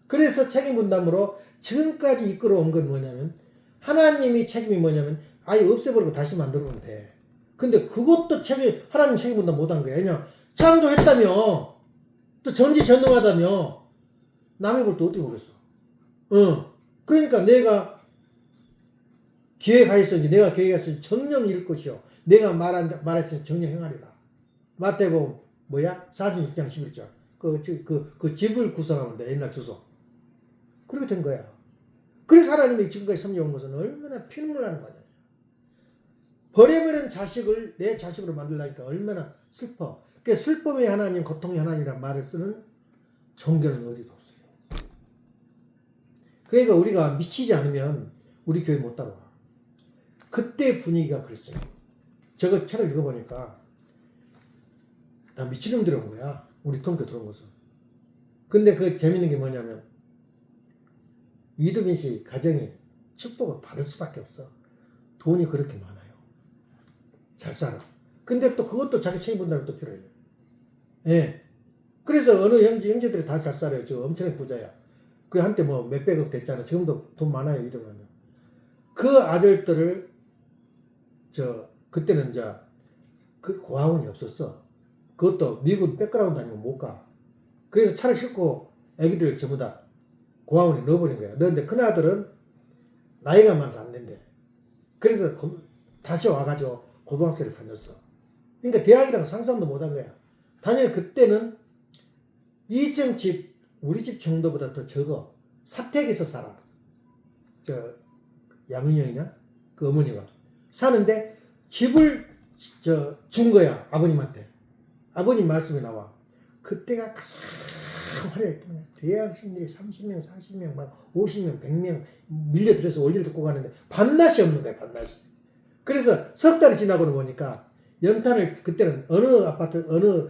그래서 책임 분담으로 지금까지 이끌어온 건 뭐냐면 하나님이 책임이 뭐냐면 아예 없애버리고 다시 만들면 돼. 근데 그것도 하나님 책임 분담 못한 거야. 왜냐 창조했다며 또 전지전능하다며 남의 볼 때 어떻게 보겠어. 그러니까 내가 계획하였으니 내가 계획했으니 정령 이룰 것이요. 내가 말했으니 정령 행하리라. 마태복음 46장 11절. 그 집을 구성하면 돼. 옛날 주소. 그렇게 된 거야. 그래서 하나님이 지금까지 섬겨온 것은 얼마나 피눈물 나는 거냐. 버려버린 자식을 내 자식으로 만들라니까 얼마나 슬퍼. 그 슬픔의 하나님, 고통의 하나님이라는 말을 쓰는 종교는 어디도 없어요. 그러니까 우리가 미치지 않으면 우리 교회 못 따라와. 그때 분위기가 그랬어요. 저거 책을 읽어보니까 나 미친놈 들어온 거야. 우리 통교 들어온 것은. 근데 그 재밌는 게 뭐냐면 이두빈 씨 가정이 축복을 받을 수밖에 없어. 돈이 그렇게 많아요. 잘 살아. 근데 또 그것도 자기 책임 분담이 또 필요해요. 예. 그래서 어느 형제들이 다 잘 살아요. 지금 엄청난 부자야. 그 한때 뭐 몇백억 됐잖아. 지금도 돈 많아요. 이들은. 그 아들들을 그때는 이제 그 고아원이 없었어. 그것도 미국 백그라운드 아니면 못 가. 그래서 차를 싣고 애기들 전부 다 고아원에 넣어버린 거야. 넣었는데 큰아들은 나이가 많아서 안 된대. 그래서 다시 와가지고 고등학교를 다녔어. 그러니까 대학이라고 상상도 못한 거야. 단연 그때는 2층 집, 우리 집 정도보다 더 적어. 사택에서 살아. 양윤영이냐? 그 어머니가. 사는데 집을 준 거야. 아버님한테. 아버님 말씀이 나와. 그때가 가장 화려했던 거야. 대학생들이 30명, 40명, 막 50명, 100명 밀려들어서 원리를 듣고 가는데 밤낮이 없는 거야. 밤낮이. 그래서 석 달이 지나고 보니까 연탄을 그때는 어느 아파트 어느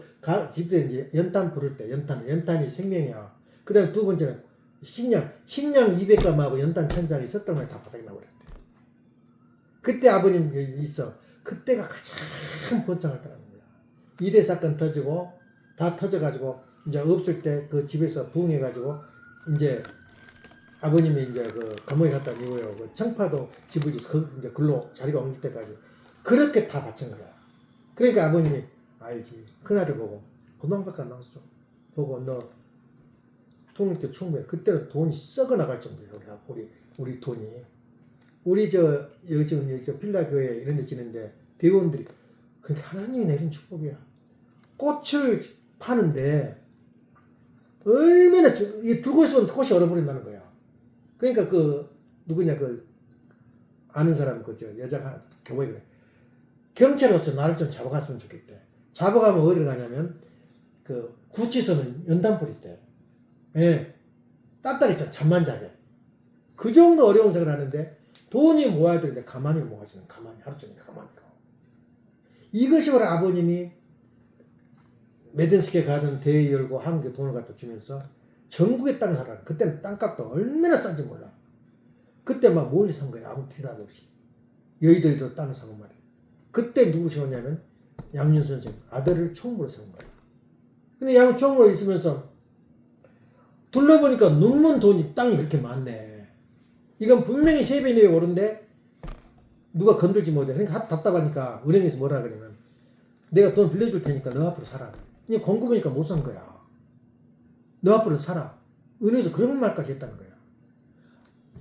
집에 이제 연탄 부를 때 연탄이 생명이야. 그다음 두 번째는 식량 200g하고 연탄 천장이 석 달 만에 다 바닥에 나버렸대. 그때 아버님 있어. 그때가 가장 번창했다는 거야. 2대 사건 터지고 다 터져가지고 이제 없을 때 그 집에서 부흥해가지고 이제 아버님이 이제 그 감옥에 갔다 이거요. 그 청파도 집을 이제 글로 자리가 옮길 때까지 그렇게 다 바친 거야. 그러니까 아버님이 알지. 큰아들 보고 고등학교까지 나왔어. 보고 너 통일교 충분해. 그때는 돈이 썩어 나갈 정도예요. 우리 돈이. 우리 지금 저 빌라 교회 이런 데 지는데 대원들이 그게 하나님이 내린 축복이야. 꽃을 파는데 얼마나 이 들고 있으면 꽃이 얼어버린다는 거야. 그러니까 그 누구냐 그 아는 사람 그 저 여자가 교복이 그래. 경찰로서 나를 좀 잡아갔으면 좋겠대. 잡아가면 어디를 가냐면 그 구치소는 연탄불 있대. 예. 따뜻하게 잠만 자게. 그 정도 어려운 생각을 하는데 돈이 모아야 되는데 가만히 모아지는 가만히 하루 종일 가만히로. 이것이 바로 아버님이 메든스케 가든 대회 열고 한국에 돈을 갖다 주면서 전국에 땅을 사라. 그때는 땅값도 얼마나 싼지 몰라. 그때 막 몰리 산 거야. 아무 티도 없이. 여의도에도 땅을 사고 말이야. 그때 누구 세웠냐면 양윤 선생 아들을 총무로 세운 거야. 근데 양 총무로 있으면서 둘러보니까 눈먼 돈이 땅이 그렇게 많네. 이건 분명히 3배, 4배 오른데 누가 건들지 못해. 그러니까 답답하니까 은행에서 뭐라 그러냐면 내가 돈 빌려줄 테니까 너 앞으로 살아. 이제 공급이니까 못 산 거야. 너 앞으로 살아. 은행에서 그런 말까지 했다는 거야.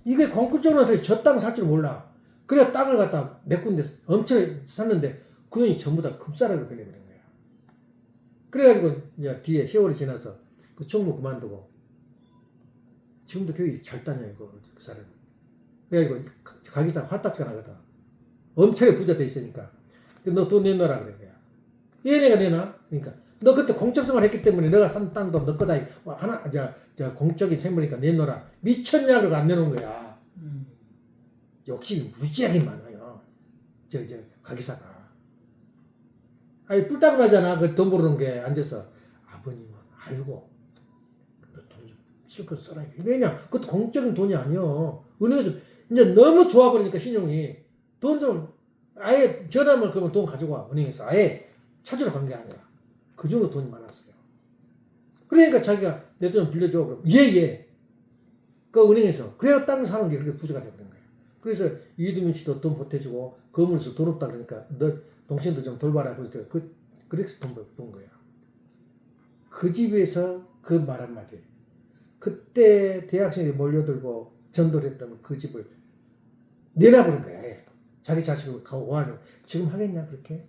이게 공급적으로 해서 저 땅 살 줄 몰라. 그래 땅을 갖다 몇 군데 엄청 샀는데 그 돈이 전부 다 급사락을 변해버린 거야. 그래가지고 이제 뒤에 세월이 지나서 그 총무 그만두고 지금도 교육이 잘 다녀요 그 사람이. 그래가지고 가기상 화딱지가 나거든. 엄청 부자 돼 있으니까 너 돈 내놔라 그래 거야. 얘네가 내놔. 그러니까 너 그때 공적생활 했기 때문에 너가 산 땅도 너 거다 하나 저 공적인 생물이니까 내놔라. 미쳤냐고 안 내놓은 거야. 욕심이 무지하게 많아요. 저 가기사가. 아니 뿔따분하잖아. 그 돈 벌는 게 앉아서 아버님은 알고 너 돈 좀 실컷 써라. 왜냐? 그것도 공적인 돈이 아니요. 은행에서 이제 너무 좋아버리니까 신용이 돈 좀 아예 전화만 그러면 돈 가지고 와. 은행에서 아예 찾으러 간 게 아니라 그 정도 돈이 많았어요. 그러니까 자기가 내 돈 빌려줘. 그럼 예. 그 은행에서 그래야 땅 사는 게 그렇게 부자가 되버린 거예요. 그래서 이두민 씨도 돈 보태주고 건물에서 돈 없다 그러니까 너 동생도 좀 돌봐라. 그래서 그렇게 돈 번 거야. 그 집에서 그 말 한마디. 그때 대학생이 몰려들고 전도를 했던 그 집을 내놔버린 거야. 예. 자기 자식을 오하려고. 지금 하겠냐 그렇게?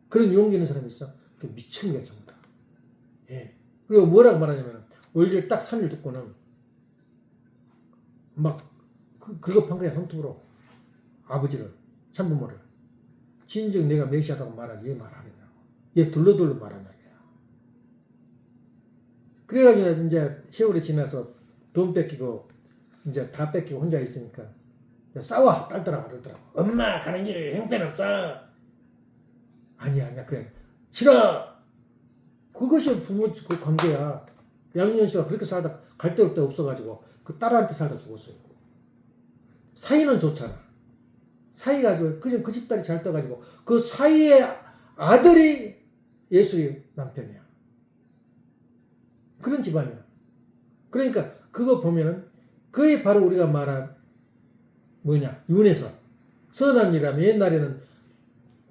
그런 용기 있는 사람이 있어. 미친 거야 전부 다. 예. 그리고 뭐라고 말하냐면 월요일 딱 3일 듣고는 막 긁어판 거야 손톱으로 아버지를 참부모를. 진정 내가 메시아다고 말하지 얘 말 안 했냐고. 얘 둘러둘러 말하냐. 그래가지고 이제 세월이 지나서 돈 뺏기고 이제 다 뺏기고 혼자 있으니까 싸워 딸더라고 그러더라고. 엄마 가는 길 형편없어. 아니야 그냥 싫어. 그것이 부모 그 관계야. 양윤 씨가 그렇게 살다 갈 데 올 데 없어가지고 그 딸한테 살다 죽었어요. 사이는 좋잖아. 사이가 그냥 그 집딸이 잘 떠가지고 그 사이의 아들이 예수의 남편이야. 그런 집안이야. 그러니까 그거 보면은 그게 바로 우리가 말한 뭐냐 윤회선 선한 일이라면 옛날에는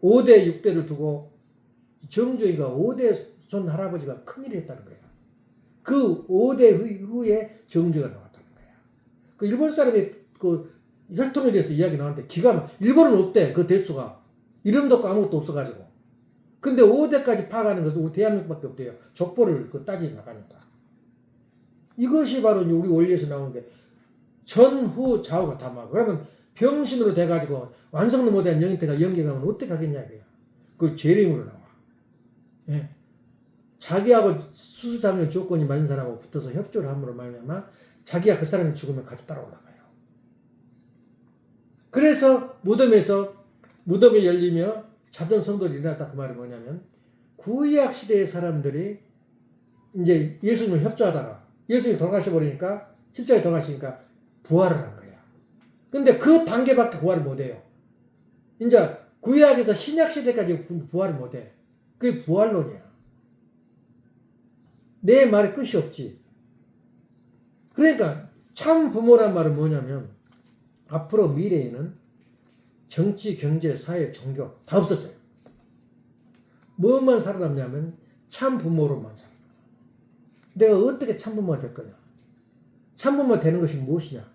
5대 6대를 두고 정주희가 5대 손 할아버지가 큰일을 했다는 거야. 그 5대 후에 정주가 나왔다는 거야. 그 일본 사람이 그 혈통에 대해서 이야기 나왔는데 기가 막 일본은 없대. 그 대수가 이름도 없고 아무것도 없어가지고. 근데 5대까지 파가는 것은 우리 대한민국밖에 없대요. 족보를 그 따지 나가니까. 이것이 바로 우리 원리에서 나오는 게 전후 좌우가 다 막. 그러면 병신으로 돼가지고 완성도 못한 영인태가 연계가면 어떻게 하겠냐 이거야. 그걸 재림으로 나와. 예. 자기하고 수수장면 조건이 맞는 사람하고 붙어서 협조를 함으로 말미암아 자기가 그 사람이 죽으면 같이 따라 올라가요. 그래서 무덤이 열리며 자던 성도들이 일어났다. 그 말이 뭐냐면 구약 시대의 사람들이 이제 예수님을 협조하다가 예수님이 돌아가셔버리니까 십자가에 돌아가시니까 부활을 한 거야. 근데 그 단계밖에 부활을 못해요. 이제 구약에서 신약 시대까지 부활을 못해. 그게 부활론이야. 내 말에 끝이 없지. 그러니까 참 부모란 말은 뭐냐면 앞으로 미래에는 정치, 경제, 사회, 종교 다 없어져요. 뭐만 살아남냐면 참 부모로만 살아. 내가 어떻게 참 부모가 될 거냐? 참 부모가 되는 것이 무엇이냐?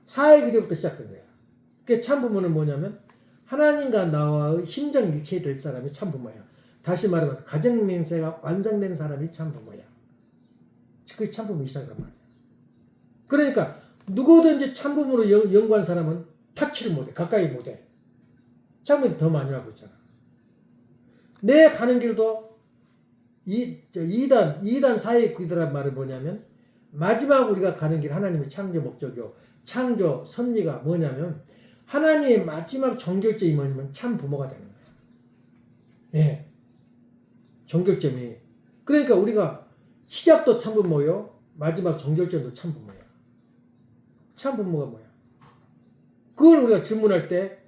사회기도부터 시작된 거야. 그 참 부모는 뭐냐면 하나님과 나와의 심정일체이 될 사람이 참 부모야. 다시 말하면 가정맹세가 완성된 사람이 참 부모야. 그게 참 부모 이상이란 말이야. 그러니까 누구든지 참 부모로 연구한 사람은 타치를 못해. 가까이 못해. 참 부모는 더 많이 알고 있잖아. 내 가는 길도 2단 사회기도란 말은 뭐냐면 마지막 우리가 가는 길 하나님의 창조 목적이요. 창조 섭리가 뭐냐면 하나님의 마지막 종결점이 뭐냐면 참 부모가 되는 거예요. 예. 종결점이. 그러니까 우리가 시작도 참 부모요. 마지막 종결점도 참 부모야. 참 부모가 뭐야? 그걸 우리가 질문할 때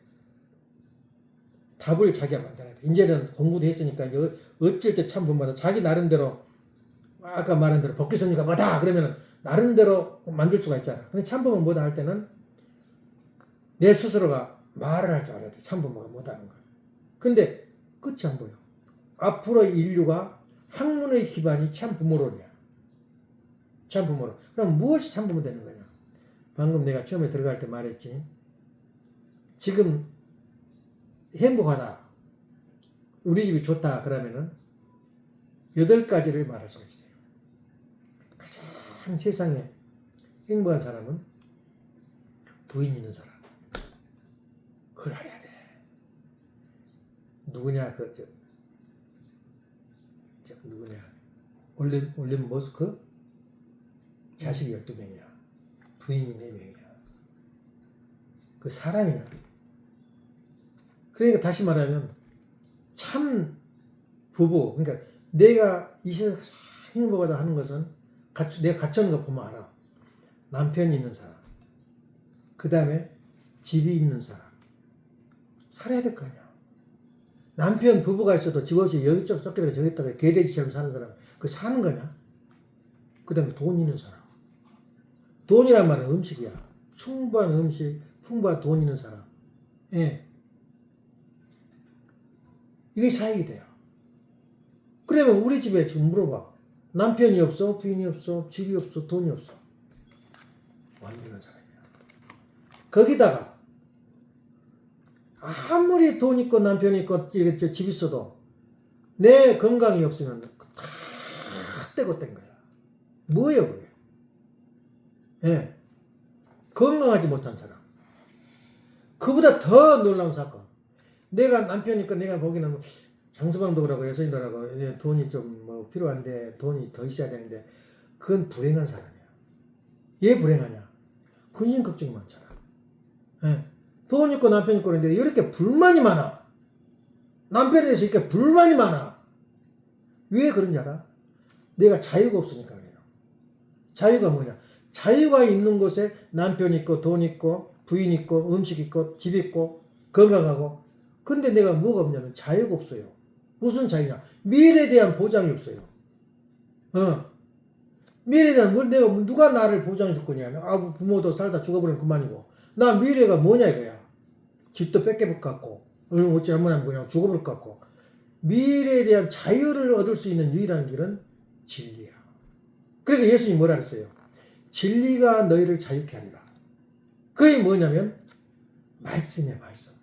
답을 자기가 만들어야 돼. 이제는 공부도 했으니까 어쩔 때 참 부모다. 자기 나름대로 아까 말한 대로 법규섭리가 뭐다 그러면 나름대로 만들 수가 있잖아. 근데 참 부모가 뭐다 할 때는 내 스스로가 말을 할 줄 알아야 돼. 참 부모가 뭐다 하는 거야. 근데 끝이 안 보여. 앞으로 인류가 학문의 기반이 참 부모론이야. 참 부모론. 그럼 무엇이 참 부모 되는 거냐? 방금 내가 처음에 들어갈 때 말했지. 지금 행복하다. 우리 집이 좋다. 그러면은 8가지를 말할 수가 있어요. 가장 세상에 행복한 사람은 부인 있는 사람. 그걸 알아야 돼. 누구냐? 누구냐? 올린 머스크? 자식이 12명이야. 부인이 4명이야. 그 사람이냐? 그러니까 다시 말하면 참 부부, 그러니까 내가 이 세상에서 행복하다 하는 것은 내가 갖춰는 거 보면 알아. 남편이 있는 사람, 그 다음에 집이 있는 사람, 살아야 될 거 아니야. 남편 부부가 있어도 집 없이 여기저기 쫓기다가 저기다가 개돼지처럼 사는 사람, 그 사는 거냐? 그 다음에 돈 있는 사람. 돈이란 말은 음식이야. 충분한 음식, 풍부한 돈 있는 사람. 예. 이게 사역이 돼요. 그러면 우리 집에 지금 물어봐. 남편이 없어, 부인이 없어, 집이 없어, 돈이 없어. 완벽한 사람이야. 거기다가 아무리 돈 있고 남편 있고 이렇게 집 있어도 내 건강이 없으면 다 떼고 뗀 거야. 뭐예요 그게? 예. 건강하지 못한 사람. 그보다 더 놀라운 사건. 내가 남편 있고 내가 거기는 장서방도라고 여서인도라고 돈이 좀 뭐 필요한데 돈이 더 있어야 되는데 그건 불행한 사람이야. 왜 불행하냐? 근심 걱정이 많잖아. 예. 돈 있고 남편 있고 그런데 이렇게 불만이 많아. 남편에 대해서 이렇게 불만이 많아. 왜 그런지 알아? 내가 자유가 없으니까 그래요. 자유가 뭐냐? 자유가 있는 곳에 남편 있고 돈 있고 부인 있고 음식 있고 집 있고 건강하고 근데 내가 뭐가 없냐면 자유가 없어요. 무슨 자유냐? 미래에 대한 보장이 없어요. 미래에 대한 내가 누가 나를 보장해 줄 거냐? 부모도 살다 죽어버리면 그만이고 나 미래가 뭐냐 이거야. 집도 뺏겨볼 것 같고 어찌 잘못하면 그냥 죽어버릴 것 같고 미래에 대한 자유를 얻을 수 있는 유일한 길은 진리야. 그러니까 예수님이 뭐라 그랬어요? 진리가 너희를 자유케 하리라. 그게 뭐냐면 말씀이야. 말씀.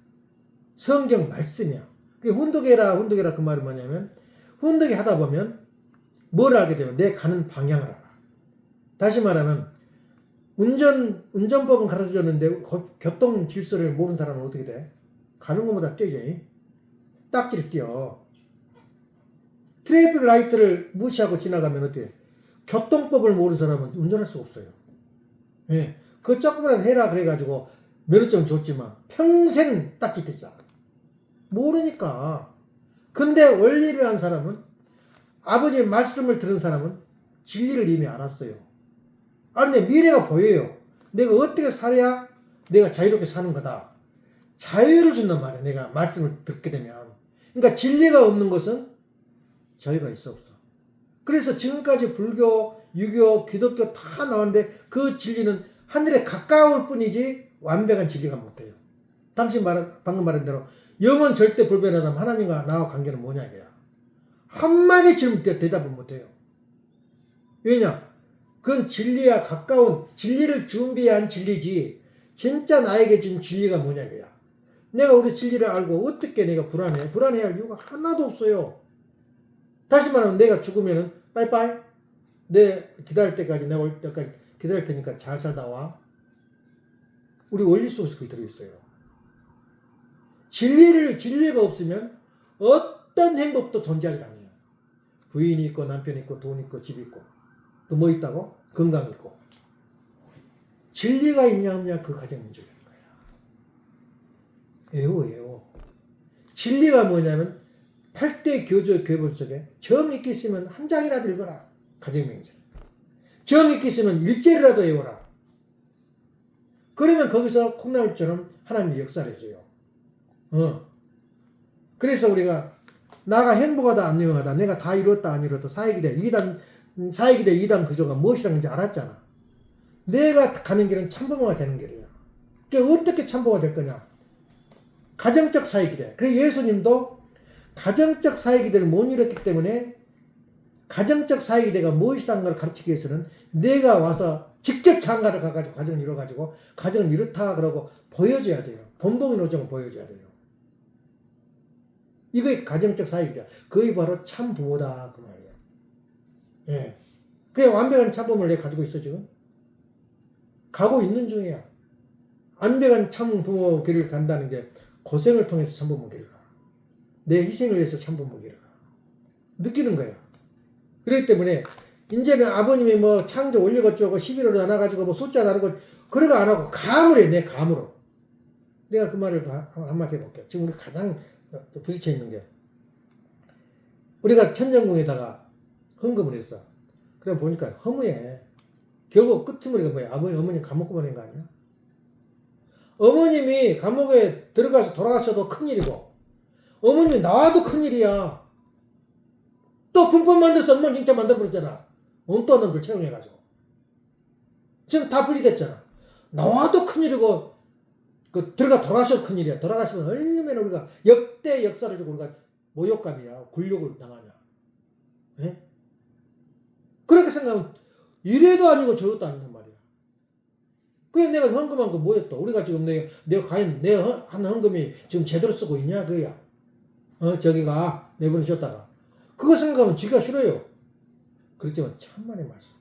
성경 말씀이야. 훈독해라 그 말은 뭐냐면 훈독해 하다 보면 뭘 알게 되면 내 가는 방향을 알아. 다시 말하면 운전법은 가르쳐 줬는데 교통 질서를 모르는 사람은 어떻게 돼? 가는 것보다 뛰지. 딱지를 뛰어. 트래픽 라이트를 무시하고 지나가면 어떻게 돼? 교통법을 모르는 사람은 운전할 수가 없어요. 예. 그거 조금이라도 해라 그래가지고 면허증 줬지만 평생 딱지 떼잖아. 모르니까. 근데 원리를 한 사람은 아버지의 말씀을 들은 사람은 진리를 이미 알았어요. 내 미래가 보여요. 내가 어떻게 살아야 내가 자유롭게 사는 거다. 자유를 준단 말이야. 내가 말씀을 듣게 되면. 그러니까 진리가 없는 것은 자유가 있어 없어. 그래서 지금까지 불교, 유교, 기독교 다 나왔는데 그 진리는 하늘에 가까울 뿐이지 완벽한 진리가 못해요. 방금 말한 대로 영원 절대 불변하다면 하나님과 나와 관계는 뭐냐 이거야. 한마디 질문 대답을 못해요. 왜냐? 그건 진리와 가까운 진리를 준비한 진리지 진짜 나에게 준 진리가 뭐냐 이거야. 내가 우리 진리를 알고 어떻게 내가 불안해? 불안해할 이유가 하나도 없어요. 다시 말하면 내가 죽으면은 빠이빠이. 내 기다릴 때까지 내가 올 때까지 기다릴 테니까 잘 살다 와. 우리 원리 속에서 그게 들어있어요. 진리가 없으면 어떤 행복도 존재하지 않아요. 부인이 있고 남편이 있고 돈 있고 집 있고 또 뭐 있다고? 건강 있고. 진리가 있냐 없냐 그 가장 문제가 되는 거야. 왜요? 진리가 뭐냐면 8대 교본 속에 점 있게 있으면 한 장이라도 읽어라. 가정명세. 점 있게 있으면 일제라도 외워라. 그러면 거기서 콩나물처럼 하나님이 역사를 해줘요. 그래서 우리가 나가 행복하다 안 행복하다 내가 다 이뤘다 안 이뤘다 사역이대 2단 구조가 무엇이라는 지 알았잖아. 내가 가는 길은 참부모가 되는 길이야. 그게 어떻게 참부모가 될 거냐? 가정적 사역이래. 그래서 예수님도 가정적 사역이대를 못 이뤘기 때문에 가정적 사역이대가 무엇이라는 걸 가르치기 위해서는 내가 와서 직접 장가를 가가지고 가정을 이뤄가지고 가정을 이렇다 그러고 보여줘야 돼요. 본보기 노정을 보여줘야 돼요. 이게 가정적 사역이다. 그게 바로 참부모다 그 말이에요. 예. 그게 완벽한 참부모를 내가 가지고 있어 지금. 가고 있는 중이야. 완벽한 참부모 길을 간다는 게 고생을 통해서 참부모 길을 가. 내 희생을 위해서 참부모 길을 가. 느끼는 거야. 그렇기 때문에 이제는 아버님이 뭐 창조 올리고쩌고 11호로 나눠가지고 뭐 숫자 나누고 그런 거 안 하고 감으로 해. 내 감으로. 내가 그 말을 한마디 해볼게요. 지금 우리 가장 부딪혀 있는 게 우리가 천정궁에다가 헌금을 했어. 그럼 보니까 허무해. 결국 끄트머리가 뭐야? 어머니 감옥 보낸 거 아니야? 어머님이 감옥에 들어가서 돌아가셔도 큰일이고 어머님이 나와도 큰일이야. 또 불법 만들어서 엄마 진짜 만들어버렸잖아. 온또 놈들 채용해가지고. 지금 다 분리됐잖아. 나와도 큰일이고 그 돌아가셔도 큰일이야. 돌아가시면 얼마나 우리가 역대 역사를 주고 우리가 모욕감이야. 굴욕을 당하냐. 예? 그렇게 생각하면 이래도 아니고 저것도 아니란 말이야. 그래 내가 헌금한 거 뭐였다. 우리가 지금 내가 과연 내가 한 헌금이 지금 제대로 쓰고 있냐 그야. 저기가 내보내셨다가 그거 생각하면 지가 싫어요. 그렇지만 천만의 말씀.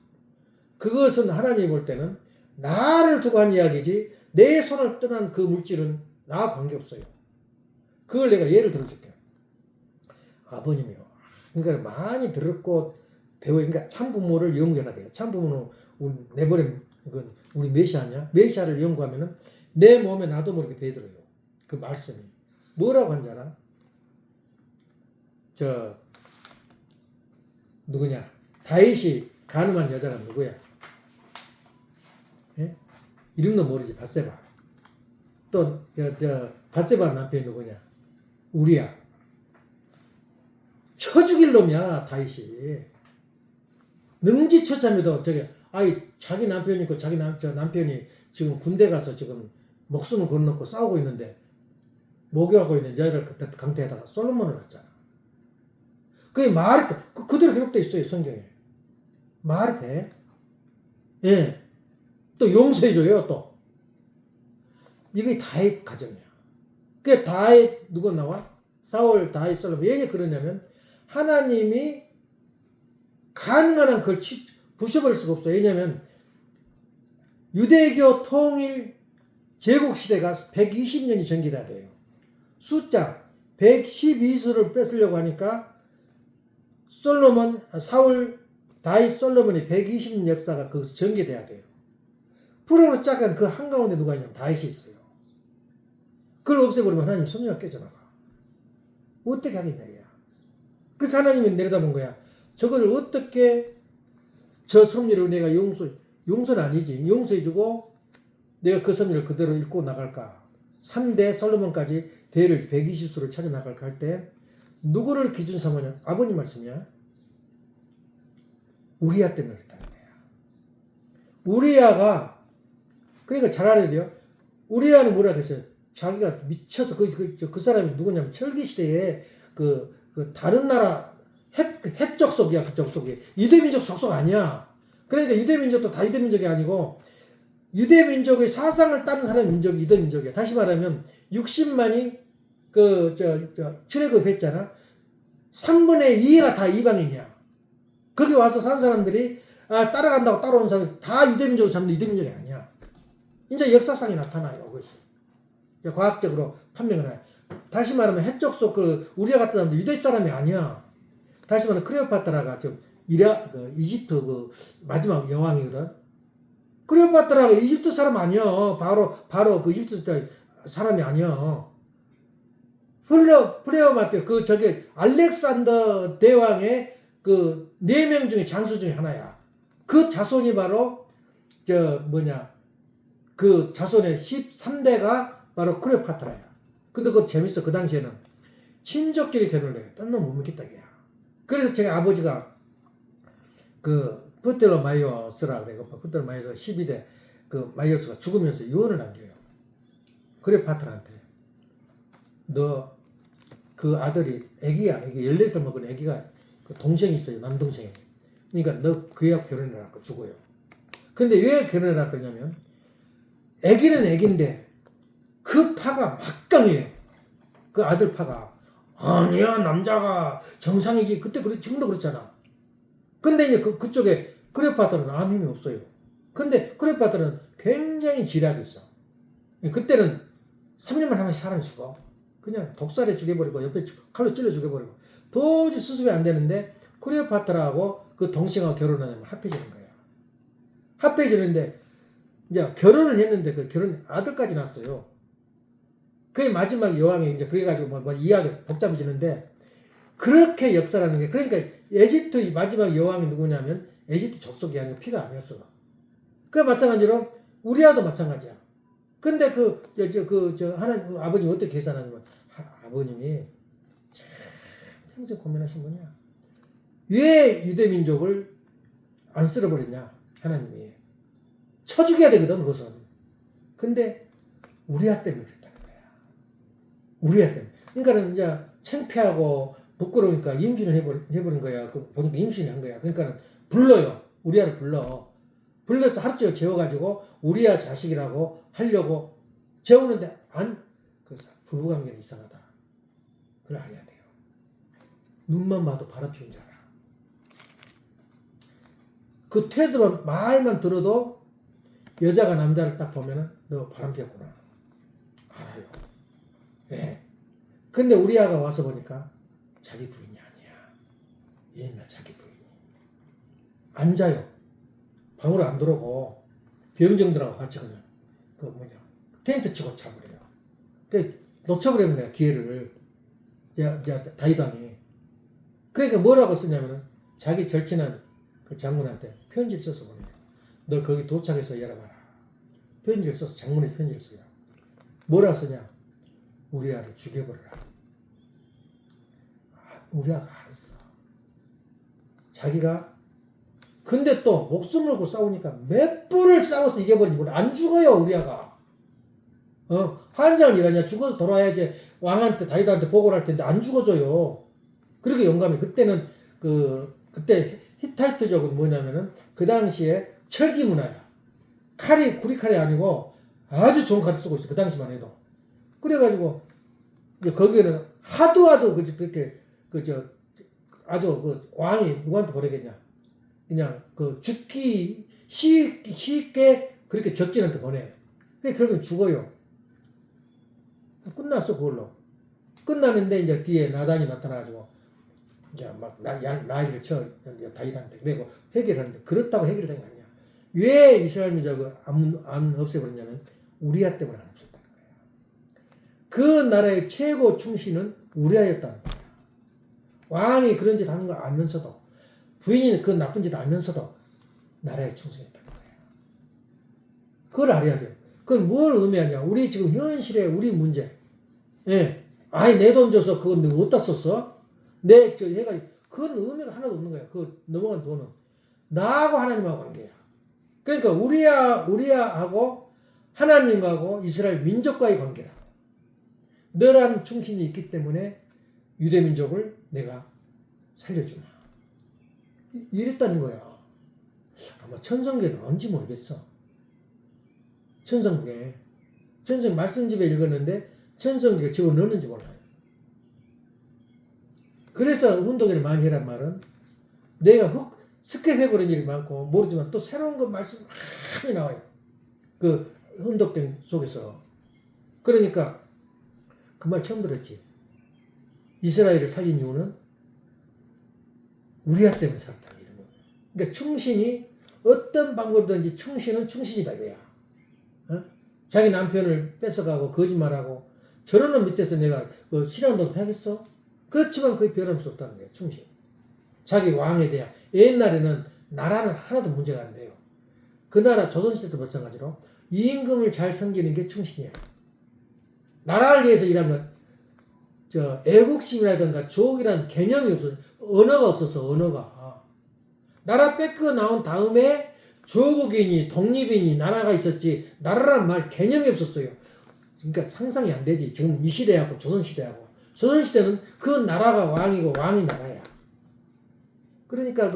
그것은 하나님이 볼 때는 나를 두고 한 이야기지 내 손을 떠난 그 물질은 나와 관계없어요. 그걸 내가 예를 들어줄게요. 아버님이요. 그러니까 많이 들었고 그러니까 참부모를 연구해야 돼요. 참부모는 내버린 우리 메시아냐? 메시아를 연구하면은 내 몸에 나도 모르게 배들어요. 그 말씀이 뭐라고 한지 알아? 누구냐? 다윗이 가늠한 여자가 누구야? 예? 이름도 모르지. 밧세바. 또 밧세바 남편이 누구냐? 우리야. 쳐 죽일 놈이야 다윗이. 능지처참해도 자기 남편이 있고 남편이 지금 군대 가서 지금 목숨을 걸어놓고 싸우고 있는데 목욕하고 있는 여자를 그때 강태에다가 솔로몬을 낳았잖아. 그게 말이 그대로 기록되어 있어요 성경에. 말이 돼? 예. 또 용서해줘요 또. 이게 다윗 가정이야. 그게 다윗 누가 나와? 사울 다윗 솔로몬. 왜 그러냐면 하나님이 가능한 한 그걸 부셔버릴 수가 없어. 왜냐면 유대교 통일 제국시대가 120년이 전개돼야 돼요. 숫자 112수를 뺏으려고 하니까 사울 다윗 솔로몬이 120년 역사가 거기서 전개돼야 돼요. 프로그램을 시작한 그 한가운데 누가 있냐면 다윗이 있어요. 그걸 없애버리면 하나님 섭리가 깨져나가. 어떻게 하겠냐 이야. 그래서 하나님이 내려다본 거야. 저걸 어떻게 저 섭리를 내가 용서는 아니지. 용서해주고 내가 그 섭리를 그대로 읽고 나갈까. 3대 솔로몬까지 대를 120수를 찾아 나갈까 할 때 누구를 기준 삼으냐? 아버님 말씀이야. 우리야 때문에 그랬다는 거야. 우리야가 그러니까 잘 알아야 돼요. 우리야는 뭐라 그랬어요? 자기가 미쳐서 그 사람이 누구냐면 철기 시대에 그 다른 나라 헷 족속이야. 그 족속이. 유대민족 족속 아니야. 그러니까 유대민족도 다 유대민족이 아니고 유대민족의 사상을 따른 사람이 민족이 유대민족이야. 다시 말하면 60만이 출애굽했잖아. 3분의 2가 다 이방인이야. 거기 와서 산 사람들이 따라간다고 따라오는 사람이 다 유대민족을 잡는 유대민족이 아니야. 이제 역사상이 나타나요. 그것이. 과학적으로 판명을 해. 다시 말하면 해적속 우리와 같은 사람도 유대 사람이 아니야. 다시 말하면 클레오파트라가 지금 이집트 마지막 여왕이거든. 클레오파트라가 이집트 사람 아니야. 바로 그 이집트 사람이 아니야. 플레오마트 알렉산더 대왕의 4명 중에 장수 중에 하나야. 그 자손이 바로 그 자손의 13대가 바로 클레오파트라야. 근데 그거 재밌어. 그 당시에는 친족끼리 결혼을 해. 딴 놈 못 믿겠다 걔야. 그래서 제 아버지가 프텔로마이오스라 그래. 프텔로마이오스 12대 마이오스가 죽으면서 유언을 남겨요. 클레오파트라한테. 너 그 아들이 애기야. 14살 먹은 애기가 동생이 있어요. 남동생이. 그러니까 너 그애하고 결혼해라. 죽어요. 근데 왜 결혼해라 그러냐면 애기는 애기인데 그 파가 막강해요. 그 아들 파가. 아니야 남자가 정상이지. 그때 지금도 그렇잖아. 근데 이제 그쪽에 클레오파트라는 아무 힘이 없어요. 근데 클레오파트라는 굉장히 지략이 있어. 그때는 3년만 하면 사람 죽어. 그냥 독살에 죽여버리고 옆에 칼로 찔러 죽여버리고 도저히 수습이 안 되는데 클레오파트라하고 그 동생하고 결혼하면 합해지는 거야. 합해지는데 이제 결혼을 했는데 그 결혼 아들까지 낳았어요. 그게 마지막 여왕이 이제 그래가지고 뭐 이야기 복잡해지는데 그렇게 역사라는 게 그러니까 에집트 마지막 여왕이 누구냐면 에집트 족속이 아니고 피가 아니었어. 그 마찬가지로 우리아도 마찬가지야. 근데 하나님 아버님 어떻게 계산하냐면 아버님이 평생 고민하신 분이야. 왜 유대민족을 안 쓸어버렸냐 하나님이 쳐 죽여야 되거든 그것은. 근데 우리아 때문에 그랬다는 거야. 우리아 때문에. 그러니까는 이제 창피하고 부끄러우니까 임신을 해버린 거야. 보니까 임신을 한 거야. 그러니까는 불러요. 우리아를 불러서 하루 종일 재워가지고 우리아 자식이라고 하려고 재우는데 부부관계는 이상하다. 그걸 알아야 돼요. 눈만 봐도 바람 피운 줄 알아. 그 태도만 말만 들어도 여자가 남자를 딱 보면은 너 바람 피웠구나. 알아요. 네. 근데 우리 아가 와서 보니까 자기 부인이 아니야. 옛날 자기 부인이. 안 자요. 방으로 안 들어오고 병정들하고 같이 그냥 텐트 치고 자버려요. 놓쳐버리면 내가 기회를 다이당이. 그러니까 뭐라고 쓰냐면은 자기 절친한 그 장군한테 편지를 써서 보내요. 너 거기 도착해서 열어봐라. 편지를 써서 장군에서 편지를 써요. 뭐라고 쓰냐? 우리 아를 죽여버려라. 우리 아가 알았어. 자기가 근데 또 목숨을 걸고 싸우니까 몇 분을 싸워서 이겨버리지 몰라. 안 죽어요 우리 아가. 환장을 일하냐. 죽어서 돌아와야지 왕한테 다윗한테 보고를 할 텐데 안 죽어져요. 그렇게 용감해. 그때는 그때 히타이트족은 뭐냐면은 그 당시에 철기 문화야. 구리칼이 아니고 아주 좋은 칼을 쓰고 있어. 그 당시만 해도. 그래가지고 거기에는 하도 그렇게 아주 왕이 누구한테 보내겠냐. 그냥 죽기 쉽게 그렇게 적진한테 보내. 그래 결국은 죽어요. 끝났어 그걸로. 끝나는데 이제 뒤에 나단이 나타나가지고 이제 막 난리를 쳐 다윗한테. 그리고 해결하는데 그렇다고 해결된 게 아니야. 왜 이스라엘 민족을 안 없애버렸냐면 우리아 때문에 안 없었다는 거야. 그 나라의 최고 충신은 우리아였다는 거야. 왕이 그런 짓 하는 거 알면서도 부인이 그 나쁜 짓 알면서도 나라에 충성했다는 거야. 그걸 알아야 돼요. 그건 뭘 의미하냐. 우리 지금 현실의 우리 문제. 예. 아니 내 돈 줘서 그건 내가 어디다 썼어? 그건 의미가 하나도 없는 거야. 그 넘어간 돈은. 나하고 하나님하고 관계야. 그러니까 우리하고 하나님하고 이스라엘 민족과의 관계라. 너라는 충신이 있기 때문에 유대민족을 내가 살려주마. 이랬다는 거야. 아마 천성계는 뭔지 모르겠어. 천성계. 천성 말씀집에 읽었는데 천성계를 집어넣는지 몰라요. 그래서 운동회를 많이 해란 말은 내가 습격해버린 일이 많고 모르지만 또 새로운 거 말씀 많이 나와요. 그 혼독된 속에서. 그러니까 그 말 처음 들었지. 이스라엘을 살린 이유는 우리아 때문에 살았다. 이런 거. 그러니까 충신이 어떤 방법이든지 충신은 충신이다 이거야. 어? 자기 남편을 뺏어가고 거짓말하고 저런 놈 밑에서 내가 그 신앙도 하겠어? 그렇지만 그게 변함이 없다는 거예요. 충신. 자기 왕에 대한. 옛날에는 나라는 하나도 문제가 안 돼요. 그 나라 조선시대도 마찬가지로 임금을 잘 섬기는 게 충신이야. 나라를 위해서 일한 건 애국심이라든가 조국이라는 개념이 없었어. 언어가 없었어. 언어가. 나라 뺏고 나온 다음에 조국이니 독립이니 나라가 있었지 나라란 말 개념이 없었어요. 그러니까 상상이 안 되지. 지금 이 시대하고 조선시대하고. 조선시대는 그 나라가 왕이고 왕이 나라야. 그러니까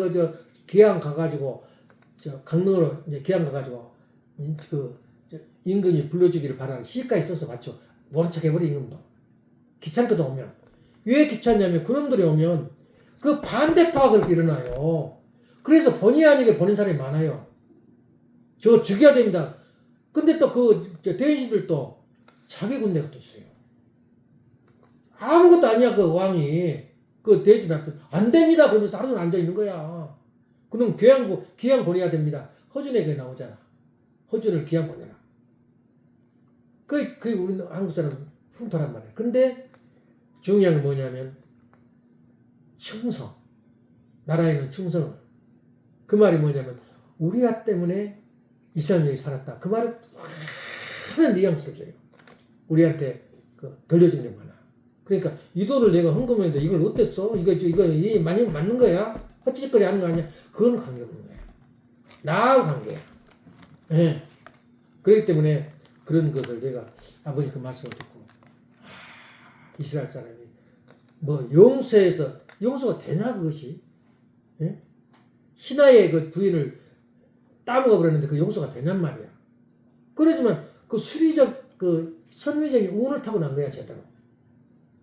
기양 가가지고 강릉으로 이제 기양 가가지고 임금이 불러주기를 바라는 시가에 써서 맞죠. 모른 척 해버려 임금도. 귀찮거든 오면. 왜 귀찮냐면 그놈들이 오면 그 반대파가 그렇게 일어나요. 그래서 본의 아니게 보낸 사람이 많아요. 저거 죽여야 됩니다. 근데 또 대신들도 자기 군대가 또 있어요. 아무것도 아니야 그 왕이. 그 대신 앞에 안 됩니다 그러면서 하루 종일 앉아 있는 거야. 그럼 기양 보내야 됩니다. 허준에 그 나오잖아. 허준을 기양 보내라. 그게 우리 한국 사람 흉터란 말이야. 근데 중요한 건 뭐냐면 충성. 나라에는 충성을. 그 말이 뭐냐면 우리아 때문에 이스라엘이 살았다. 그 말은 많은 뉘앙스를 줘요. 우리한테 들려준 게 많아. 그러니까 이 돈을 내가 헌금했는데 이걸 어땠어? 이거 많이 맞는 거야? 헛짓거리 하는 거 아니야? 그건 관계없는 거야. 나하고 관계야. 네. 그렇기 때문에 그런 것을 내가 아버님 그 말씀을 듣고 이스라엘 사람이 용서가 되나 그것이? 예? 신하의 그 부인을 따먹어 버렸는데 그 용서가 되냔 말이야. 그러지만 그 수리적 선미적인 운을 타고 난 거야 제대로.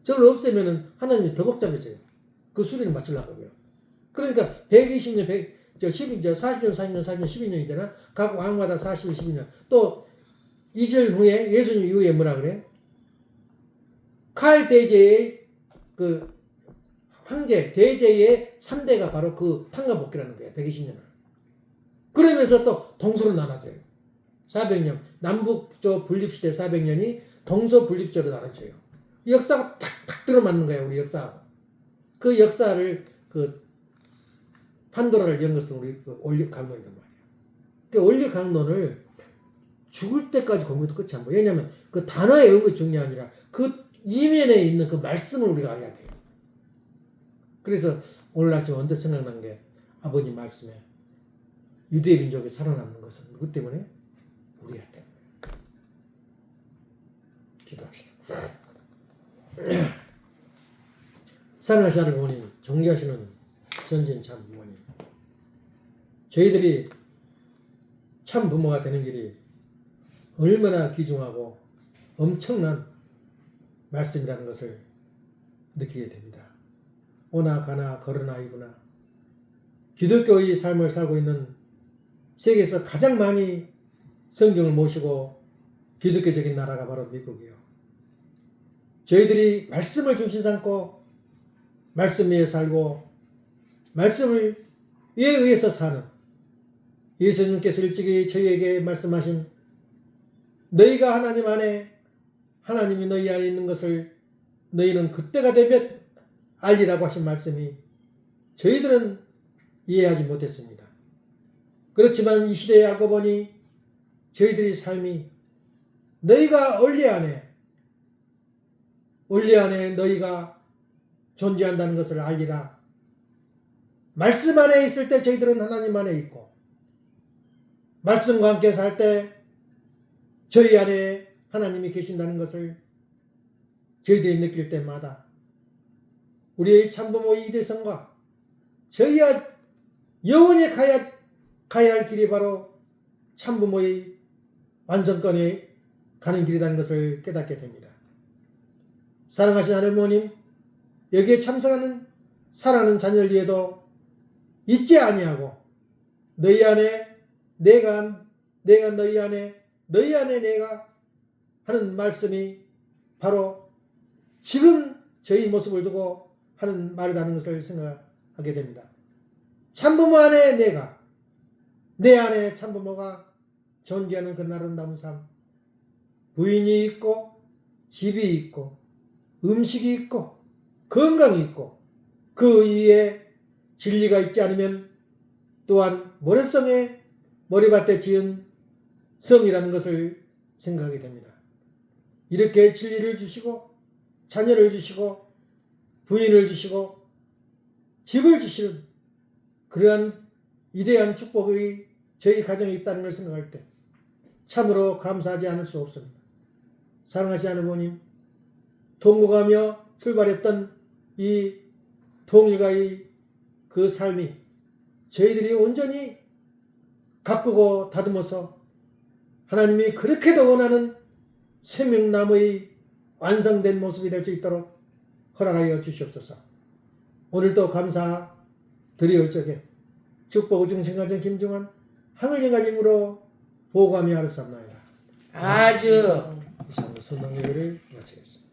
저걸 없애면은 하나님이 더 복잡해져요. 그 수리를 맞추려고 하면. 그러니까 120년, 40년, 40년, 12년이잖아. 각 왕마다 40년, 12년. 또 이절 후에 예수님 이후에 뭐라 그래? 칼 대제의 황제 대제의 3대가 바로 그 탕가복기라는 거야. 120년을. 그러면서 또 동서로 나눠져요. 400년. 남북조 분립시대 400년이 동서 분립조로 나눠져요. 역사가 탁탁 들어맞는 거야. 우리 역사하고. 그 역사를 판도라를 연 것은 우리 올릭 강론이란 말이야. 그 올릭 강론을 죽을 때까지 공부도 끝이 안 보여. 왜냐하면 그 단어에 외운 것이 중요한 게 아니라 그 이면에 있는 그 말씀을 우리가 알아야 돼요. 그래서 오늘 아침 언뜻 생각난 게 아버님 말씀에 유대 민족이 살아남는 것은 누구 때문에? 우리야 때문에. 기도합시다. 사랑하시는 어머님, 존경하시는 선진 참 부모님, 저희들이 참 부모가 되는 길이 얼마나 귀중하고 엄청난 말씀이라는 것을 느끼게 됩니다. 오나 가나 걸으나 이구나 기독교의 삶을 살고 있는 세계에서 가장 많이 성경을 모시고 기독교적인 나라가 바로 미국이요. 저희들이 말씀을 중심 삼고 말씀 위에 살고 말씀을 위에 의해서 사는 예수님께서 일찍이 저희에게 말씀하신 너희가 하나님 안에 하나님이 너희 안에 있는 것을 너희는 그때가 되면 알리라고 하신 말씀이 저희들은 이해하지 못했습니다. 그렇지만 이 시대에 알고 보니 저희들의 삶이 너희가 원리 안에 너희가 존재한다는 것을 알리라. 말씀 안에 있을 때 저희들은 하나님 안에 있고 말씀과 함께 살 때 저희 안에 하나님이 계신다는 것을 저희들이 느낄 때마다 우리의 참부모 이대성과 저희야 영원히 가야 할 길이 바로 참부모의 완성권에 가는 길이라는 것을 깨닫게 됩니다. 사랑하신 하나님, 여기에 참석하는 사랑하는 자녀를 위해도 잊지 아니하고 너희 안에 내가 너희 안에 너희 안에 내가 하는 말씀이 바로 지금 저희 모습을 두고 하는 말이라는 것을 생각하게 됩니다. 참부모 안에 내가, 내 안에 참부모가 존재하는 그 아름다운 삶, 부인이 있고 집이 있고 음식이 있고 건강이 있고 그 위에 진리가 있지 않으면 또한 모래성에 머리밭에 지은 성이라는 것을 생각하게 됩니다. 이렇게 진리를 주시고 자녀를 주시고 부인을 주시고 집을 주시는 그러한 위대한 축복이 저희 가정에 있다는 걸 생각할 때 참으로 감사하지 않을 수 없습니다. 사랑하시 하나님, 통곡하며 출발했던 이 통일가의 그 삶이 저희들이 온전히 가꾸고 다듬어서 하나님이 그렇게도 원하는 생명나무의 완성된 모습이 될 수 있도록 허락하여 주시옵소서. 오늘도 감사드리올 적에 축복 중생가정 김중환 하늘영가님으로 보고하며 하루삼나이다. 아주 이상으로 순방 예배를 마치겠습니다.